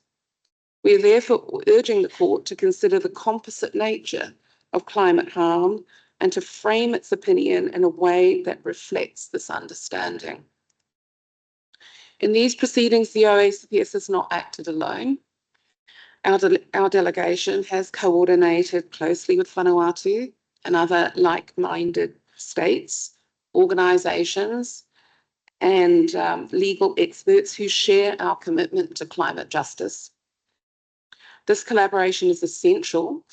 S9: We are therefore urging the court to consider the composite nature of climate harm and to frame its opinion in a way that reflects this understanding. In these proceedings, the OACPS has not acted alone. Our delegation has coordinated closely with Vanuatu and other like-minded states, organisations, and legal experts who share our commitment to climate justice. This collaboration is essential,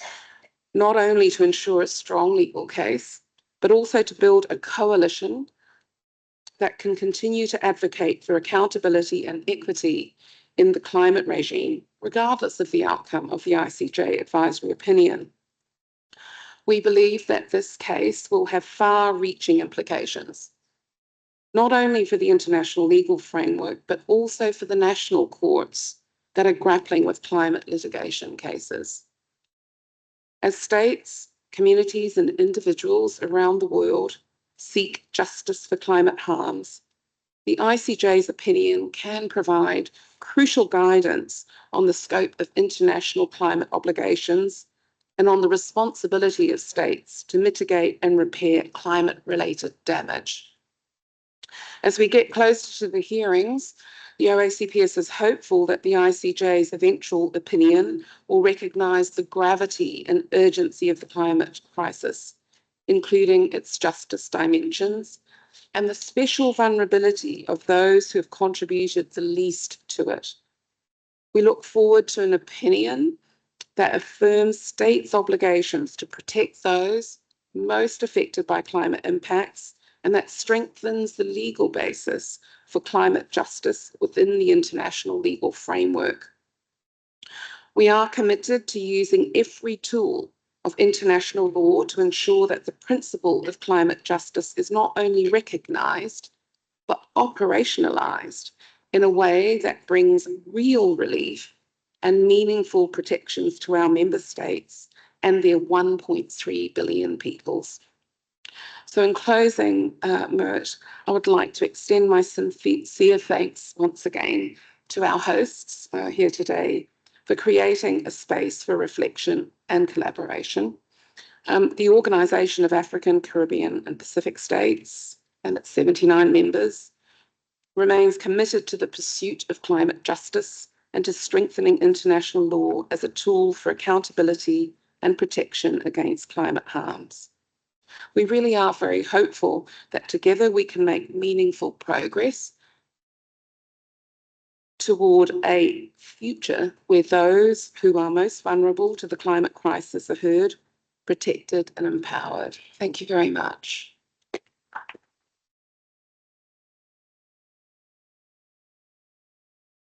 S9: not only to ensure a strong legal case, but also to build a coalition that can continue to advocate for accountability and equity in the climate regime, regardless of the outcome of the ICJ advisory opinion. We believe that this case will have far-reaching implications, not only for the international legal framework, but also for the national courts that are grappling with climate litigation cases. As states, communities, and individuals around the world seek justice for climate harms, the ICJ's opinion can provide crucial guidance on the scope of international climate obligations and on the responsibility of states to mitigate and repair climate-related damage. As we get closer to the hearings, the OACPS is hopeful that the ICJ's eventual opinion will recognise the gravity and urgency of the climate crisis, including its justice dimensions, and the special vulnerability of those who have contributed the least to it. We look forward to an opinion that affirms states' obligations to protect those most affected by climate impacts, and that strengthens the legal basis for climate justice within the international legal framework. We are committed to using every tool of international law to ensure that the principle of climate justice is not only recognised, but operationalised in a way that brings real relief and meaningful protections to our member states and their 1.3 billion peoples. So in closing, Mert, I would like to extend my sincere thanks once again to our hosts here today for creating a space for reflection and collaboration. The Organisation of African, Caribbean and Pacific States and its 79 members remains committed to the pursuit of climate justice and to strengthening international law as a tool for accountability and protection against climate harms. We really are very hopeful that together we can make meaningful progress toward a future where those who are most vulnerable to the climate crisis are heard, protected and empowered. Thank you very much.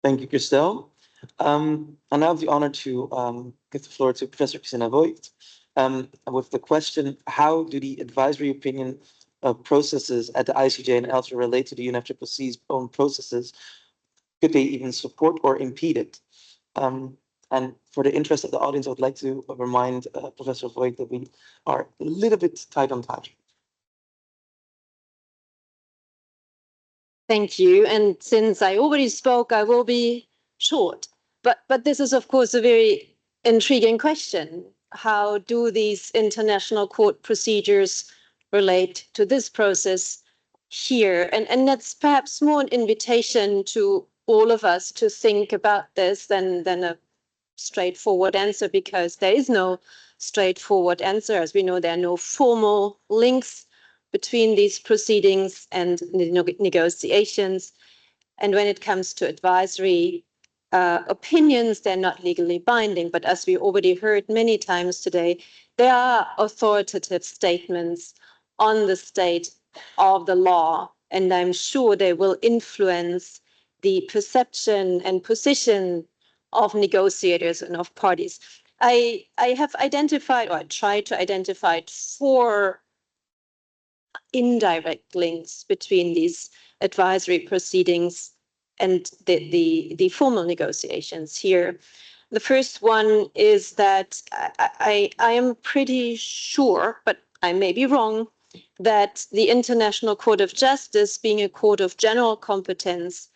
S4: Thank you, Christelle. I now have the honor to give the floor to Professor Christina Voigt with the question, how do the advisory opinion processes at the ICJ and elsewhere relate to the UNFCCC's own processes? Could they even support or impede it? And for the interest of the audience, I would like to remind Professor Voigt that we are a little bit tight on time.
S5: Thank you. And since I already spoke, I will be short. But this is, of course, a very intriguing question. How do these international court procedures relate to this process here? And that's perhaps more an invitation to all of us to think about this than a straightforward answer, because there is no straightforward answer. As we know, there are no formal links between these proceedings and the negotiations. And when it comes to advisory opinions, they're not legally binding. But as we already heard many times today, there are authoritative statements on the state of the law. And I'm sure they will influence the perception and position of negotiators and of parties. I have identified, or I tried to identify 4 indirect links between these advisory proceedings and the formal negotiations here. The first one is that I am pretty sure, but I may be wrong, that the International Court of Justice, being a court of general competence,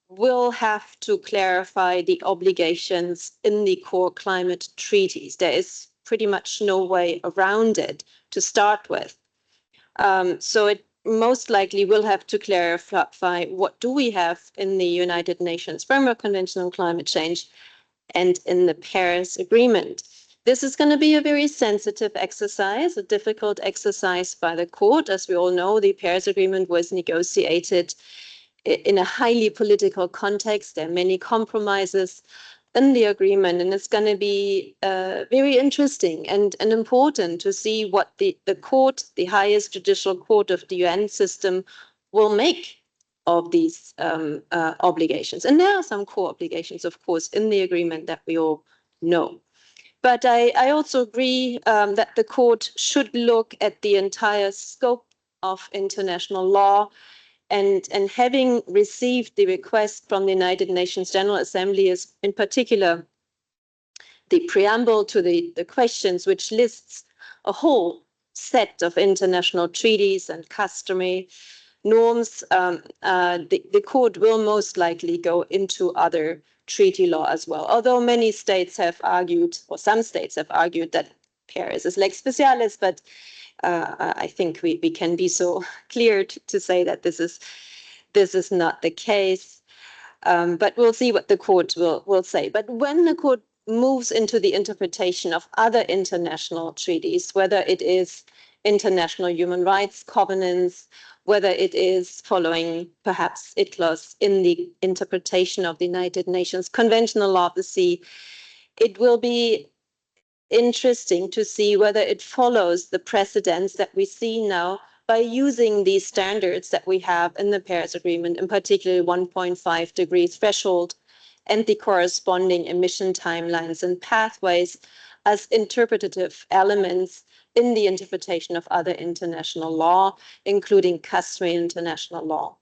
S5: will have to clarify the obligations in the core climate treaties. There is pretty much no way around it to start with. So it most likely will have to clarify what do we have in the United Nations Framework Convention on Climate Change and in the Paris Agreement. This is going to be a very sensitive exercise, a difficult exercise by the court. As we all know, the Paris Agreement was negotiated in a highly political context. There are many compromises in the agreement, and it's going to be very interesting and important to see what the court, the highest judicial court of the UN system, will make of these obligations. And there are some core obligations, of course, in the agreement that we all know. But I also agree that the court should look at the entire scope of international law. And having received the request from the United Nations General Assembly, is in particular the preamble to the questions, which lists a whole set of international treaties and customary norms, the court will most likely go into other treaty law as well. Although many states have argued, or some states have argued, that Paris is lex specialis, but I think we can be so clear to say that this is not the case. But we'll see what the court will say. But when the court moves into the interpretation of other international treaties, whether it is international human rights covenants, whether it is following perhaps ITLOS in the interpretation of the United Nations Conventional Law of the Sea, it will be interesting to see whether it follows the precedents that we see now by using these standards that we have in the Paris Agreement, in particular 1.5 degree threshold and the corresponding emission timelines and pathways as interpretative elements in the interpretation of other international law, including customary international law.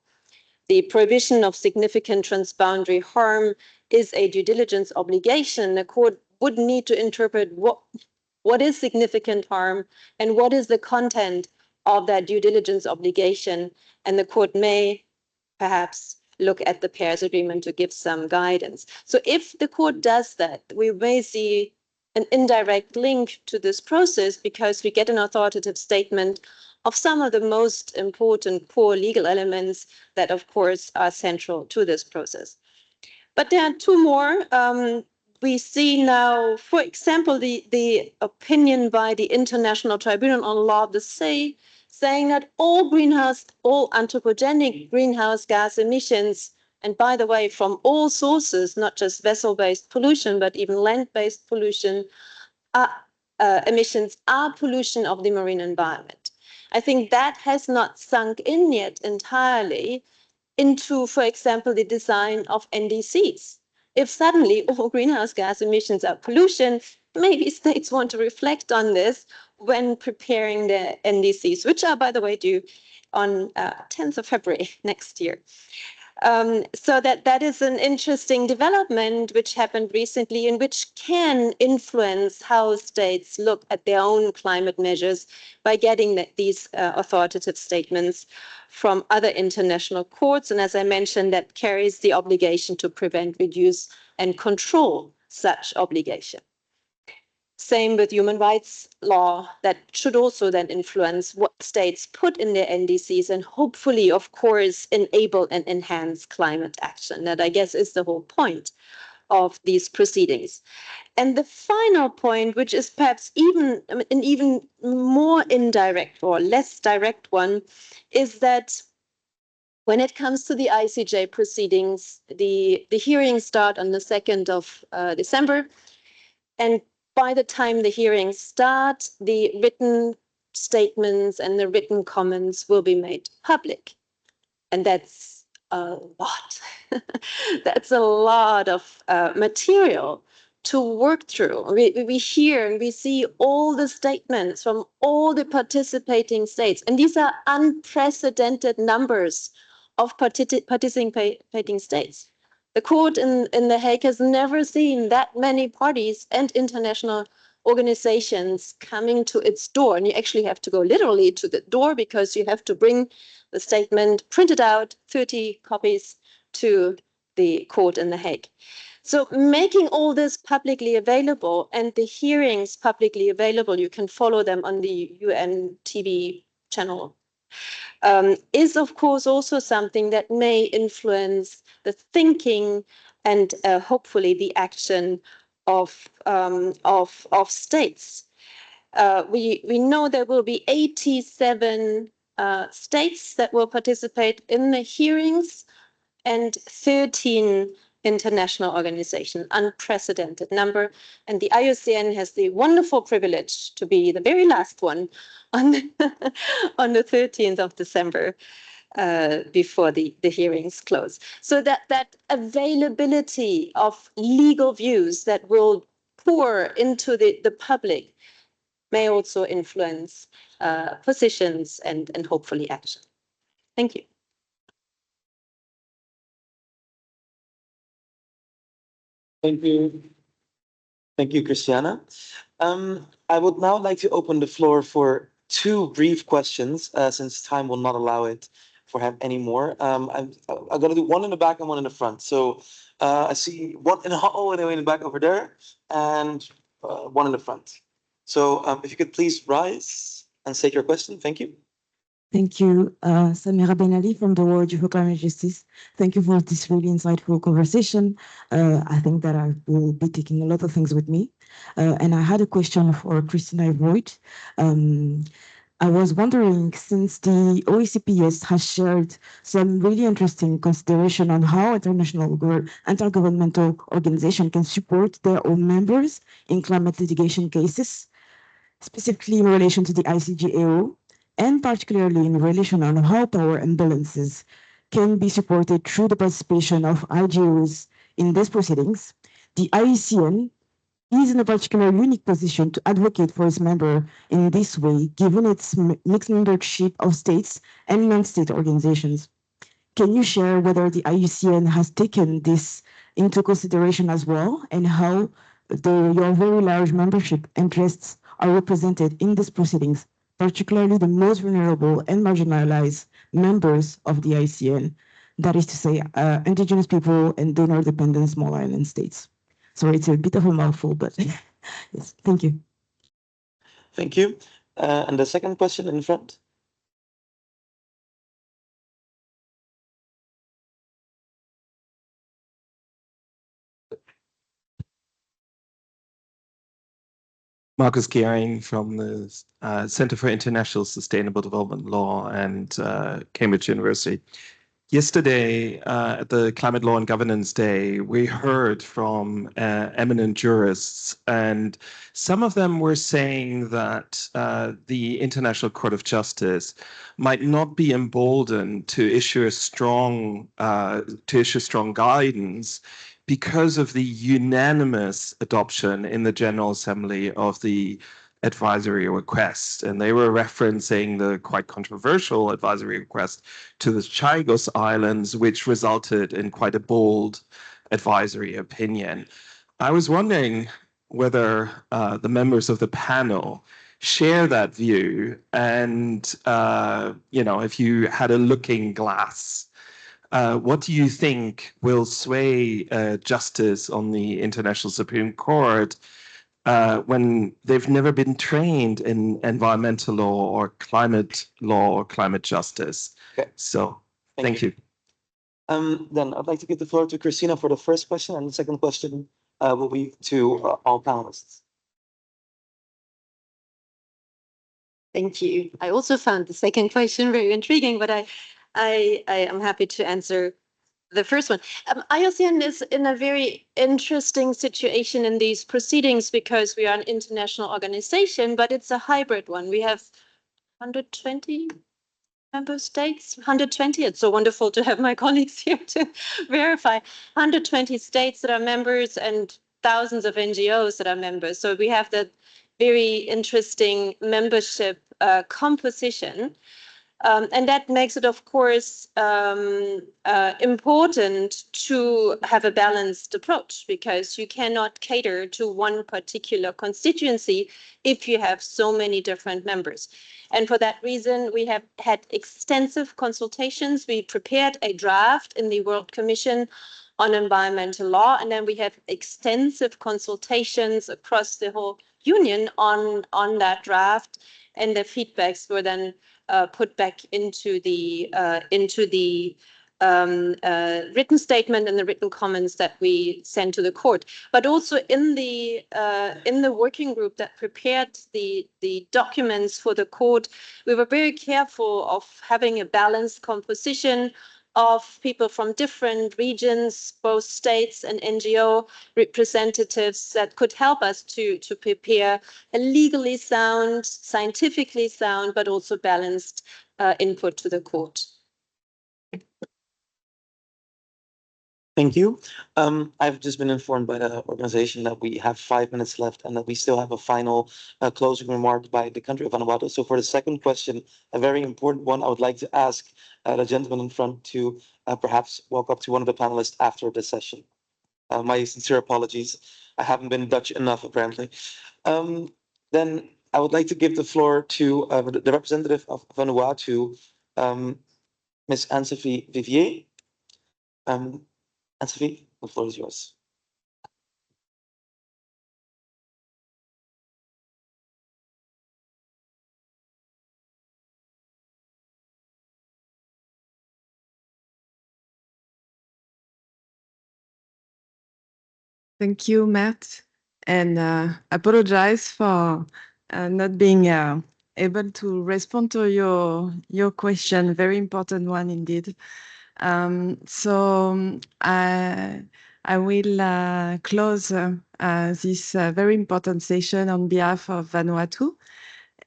S5: The prohibition of significant transboundary harm is a due diligence obligation. The court would need to interpret what is significant harm and what is the content of that due diligence obligation. And the court may perhaps look at the Paris Agreement to give some guidance. So if the court does that, we may see an indirect link to this process, because we get an authoritative statement of some of the most important core legal elements that, of course, are central to this process. But there are 2 more. We see now, for example, the opinion by the International Tribunal on Law of the Sea, saying that all anthropogenic greenhouse gas emissions, and by the way, from all sources, not just vessel-based pollution, but even land-based pollution, emissions are pollution of the marine environment. I think that has not sunk in yet entirely, into, for example, the design of NDCs. If suddenly all greenhouse gas emissions are pollution, maybe states want to reflect on this when preparing their NDCs, which are, by the way, due on 10th of February next year. So that is an interesting development which happened recently and which can influence how states look at their own climate measures by getting these authoritative statements from other international courts. And as I mentioned, that carries the obligation to prevent, reduce, and control such obligation. Same with human rights law, that should also then influence what states put in their NDCs and hopefully, of course, enable and enhance climate action. That, I guess, is the whole point of these proceedings. And the final point, which is perhaps even an even more indirect or less direct one, is that when it comes to the ICJ proceedings, the hearings start on the 2nd of December. And by the time the hearings start, the written statements and the written comments will be made public. And that's a lot. That's a lot of material to work through. We hear and we see all the statements from all the participating states. And these are unprecedented numbers of participating states. The court in The Hague has never seen that many parties and international organizations coming to its door. And you actually have to go literally to the door because you have to bring the statement printed out, 30 copies, to the court in The Hague. So making all this publicly available and the hearings publicly available, you can follow them on the UN TV channel, is of course also something that may influence the thinking and hopefully the action of states. We know there will be 87 states that will participate in the hearings and 13 international organizations, unprecedented number. And the IUCN has the wonderful privilege to be the very last one on the 13th of December before the hearings close. So that availability of legal views that will pour into the public may also influence positions and hopefully action. Thank you.
S4: Thank you. Thank you, Christiana. I would now like to open the floor for 2 brief questions, since time will not allow it for any more. I'm going to do one in the back and one in the front. So I see one all the way in the back over there and one in the front. So if you could please rise and state your question. Thank you.
S10: Thank you, Samira Ben Ali from the World for Climate Justice. Thank you for this really insightful conversation. I think that I will be taking a lot of things with me. And I had a question for Christina Voigt. I was wondering, since the OECPS has shared some really interesting consideration on how intergovernmental organizations can support their own members in climate litigation cases, specifically in relation to the ICJAO, and particularly in relation on how power imbalances can be supported through the participation of IGOs in these proceedings, the IUCN is in a particular unique position to advocate for its member in this way, given its mixed membership of states and non-state organizations. Can you share whether the IUCN has taken this into consideration as well, and how your very large membership interests are represented in these proceedings, particularly the most vulnerable and marginalized members of the ICN, that is to say, indigenous people and donor-dependent small island states? Sorry, it's a bit of a mouthful, but yes, thank you.
S4: Thank you. And the second question in front.
S11: Marcus Gehring from the Center for International Sustainable Development Law and Cambridge University. Yesterday, at the Climate Law and Governance Day, we heard from eminent jurists, and some of them were saying that the International Court of Justice might not be emboldened to issue strong guidance because of the unanimous adoption in the General Assembly of the advisory request. And they were referencing the quite controversial advisory request to the Chagos Islands, which resulted in quite a bold advisory opinion. I was wondering whether the members of the panel share that view, and if you had a looking glass, what do you think will sway justice on the International Supreme Court when they've never been trained in environmental law or climate justice?
S4: Okay.
S11: So thank you.
S4: Then I'd like to give the floor to Christina for the first question, and the second question will be to all panelists.
S5: Thank you. I also found the second question very intriguing, but I am happy to answer the first one. IUCN is in a very interesting situation in these proceedings because we are an international organization, but it's a hybrid one. We have 120 member states, 120. It's so wonderful to have my colleagues here to verify. 120 states that are members and thousands of NGOs that are members. So we have that very interesting membership composition. And that makes it, of course, important to have a balanced approach, because you cannot cater to one particular constituency if you have so many different members. And for that reason, we have had extensive consultations. We prepared a draft in the World Commission on Environmental Law, and then we have extensive consultations across the whole Union on that draft, and the feedbacks were then put back into the written statement and the written comments that we sent to the court. But also in the working group that prepared the documents for the court, we were very careful of having a balanced composition of people from different regions, both states and NGO representatives, that could help us to prepare a legally sound, scientifically sound, but also balanced input to the court.
S4: Thank you. I've just been informed by the organization that we have 5 minutes left and that we still have a final closing remark by the country of Vanuatu. So for the second question, a very important one, I would like to ask the gentleman in front to perhaps walk up to one of the panelists after the session. My sincere apologies. I haven't been Dutch enough, apparently. Then I would like to give the floor to the representative of Vanuatu, Ms. Anne-Sophie Vivier. Anne-Sophie, the floor is yours.
S12: Thank you, Matt, and apologize for not being able to respond to your question. Very important one indeed. So I will close this very important session on behalf of Vanuatu.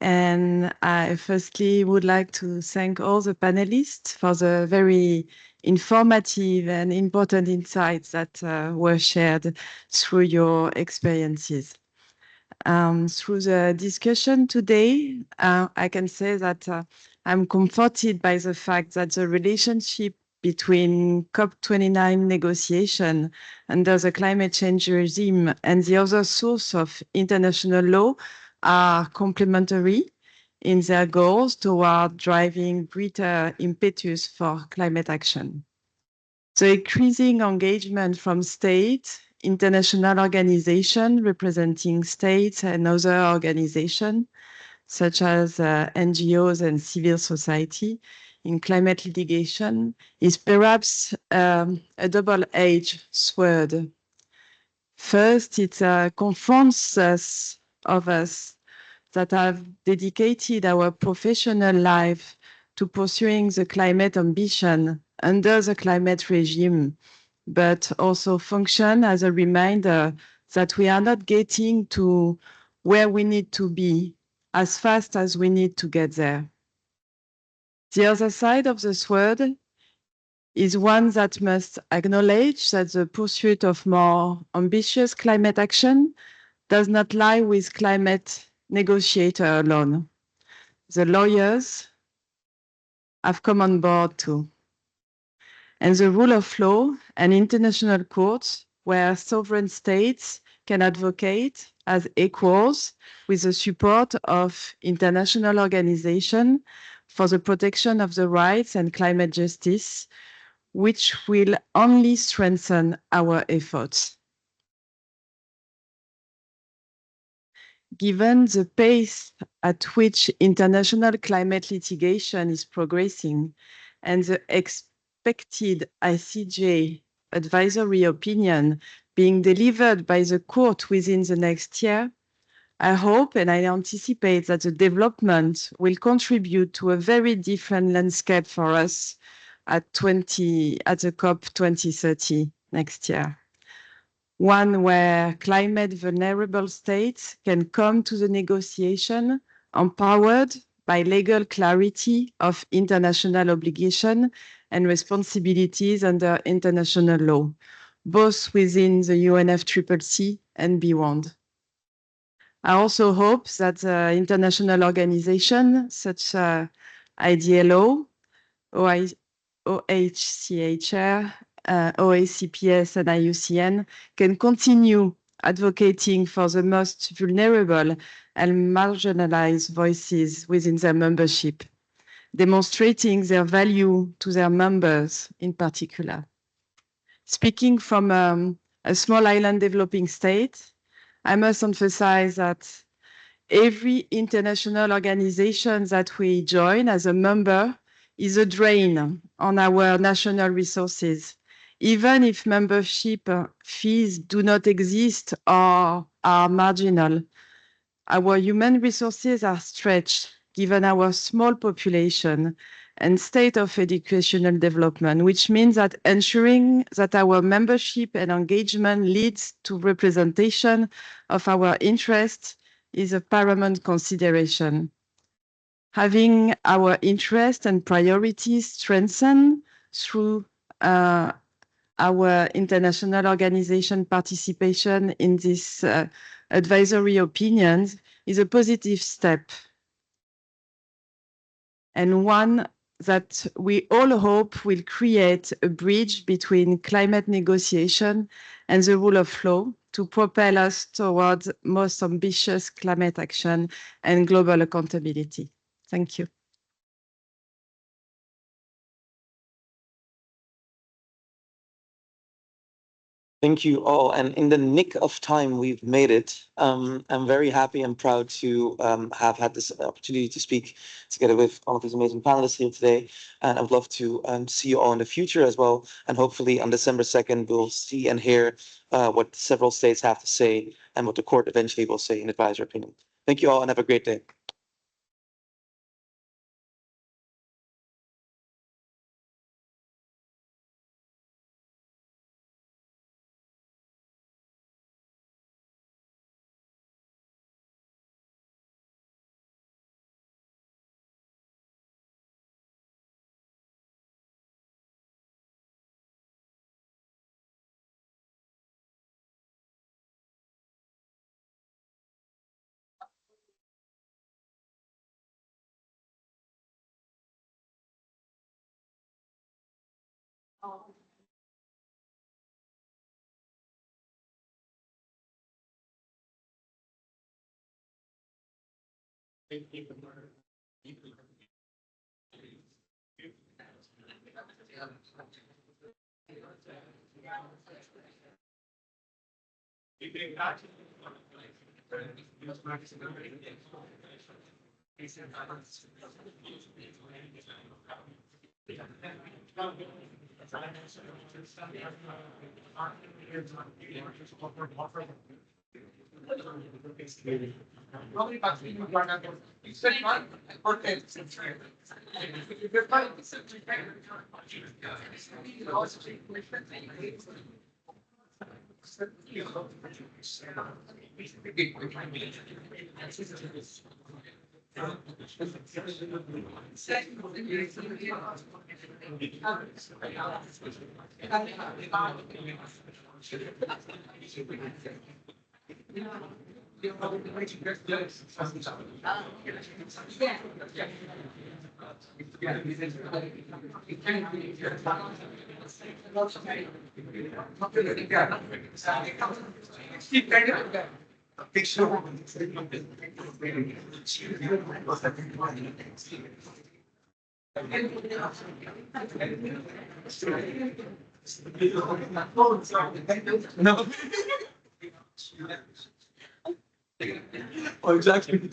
S12: And I firstly would like to thank all the panelists for the very informative and important insights that were shared through your experiences. Through the discussion today, I can say that I'm comforted by the fact that the relationship between COP29 negotiation under the climate change regime and the other source of international law are complementary in their goals toward driving greater impetus for climate action. The increasing engagement from states, international organizations representing states and other organizations, such as NGOs and civil society, in climate litigation is perhaps a double-edged sword. First, it confronts us that have dedicated our professional life to pursuing the climate ambition under the climate regime, but also function as a reminder that we are not getting to where we need to be as fast as we need to get there. The other side of the sword is one that must acknowledge that the pursuit of more ambitious climate action does not lie with climate negotiators alone. The lawyers have come on board too. And the rule of law and international courts where sovereign states can advocate as equals with the support of international organizations for the protection of the rights and climate justice, which will only strengthen our efforts. Given the pace at which international climate litigation is progressing and the expected ICJ advisory opinion being delivered by the court within the next year, I hope and I anticipate that the development will contribute to a very different landscape for us at the COP 2030 next year. One where climate vulnerable states can come to the negotiation empowered by legal clarity of international obligation and responsibilities under international law, both within the UNFCCC and beyond. I also hope that international organizations such as IDLO, IACtHR, OACPS and IUCN can continue advocating for the most vulnerable and marginalized voices within their membership, demonstrating their value to their members in particular. Speaking from a small island developing state, I must emphasize that every international organization that we join as a member is a drain on our national resources, even if membership fees do not exist or are marginal. Our human resources are stretched given our small population and state of educational development, which means that ensuring that our membership and engagement leads to representation of our interests is a paramount consideration. Having our interests and priorities strengthened through our international organization participation in this advisory opinions is a positive step, and one that we all hope will create a bridge between climate negotiation and the rule of law to propel us towards most ambitious climate action and global accountability. Thank you.
S4: Thank you all. And in the nick of time, we've made it. I'm very happy and proud to have had this opportunity to speak together with all of these amazing panelists here today. And I would love to see you all in the future as well. And hopefully on December 2nd, we'll see and hear what several states have to say and what the court eventually will say in advisory opinion. Thank you all and have a great day.
S1: No. Oh, exactly.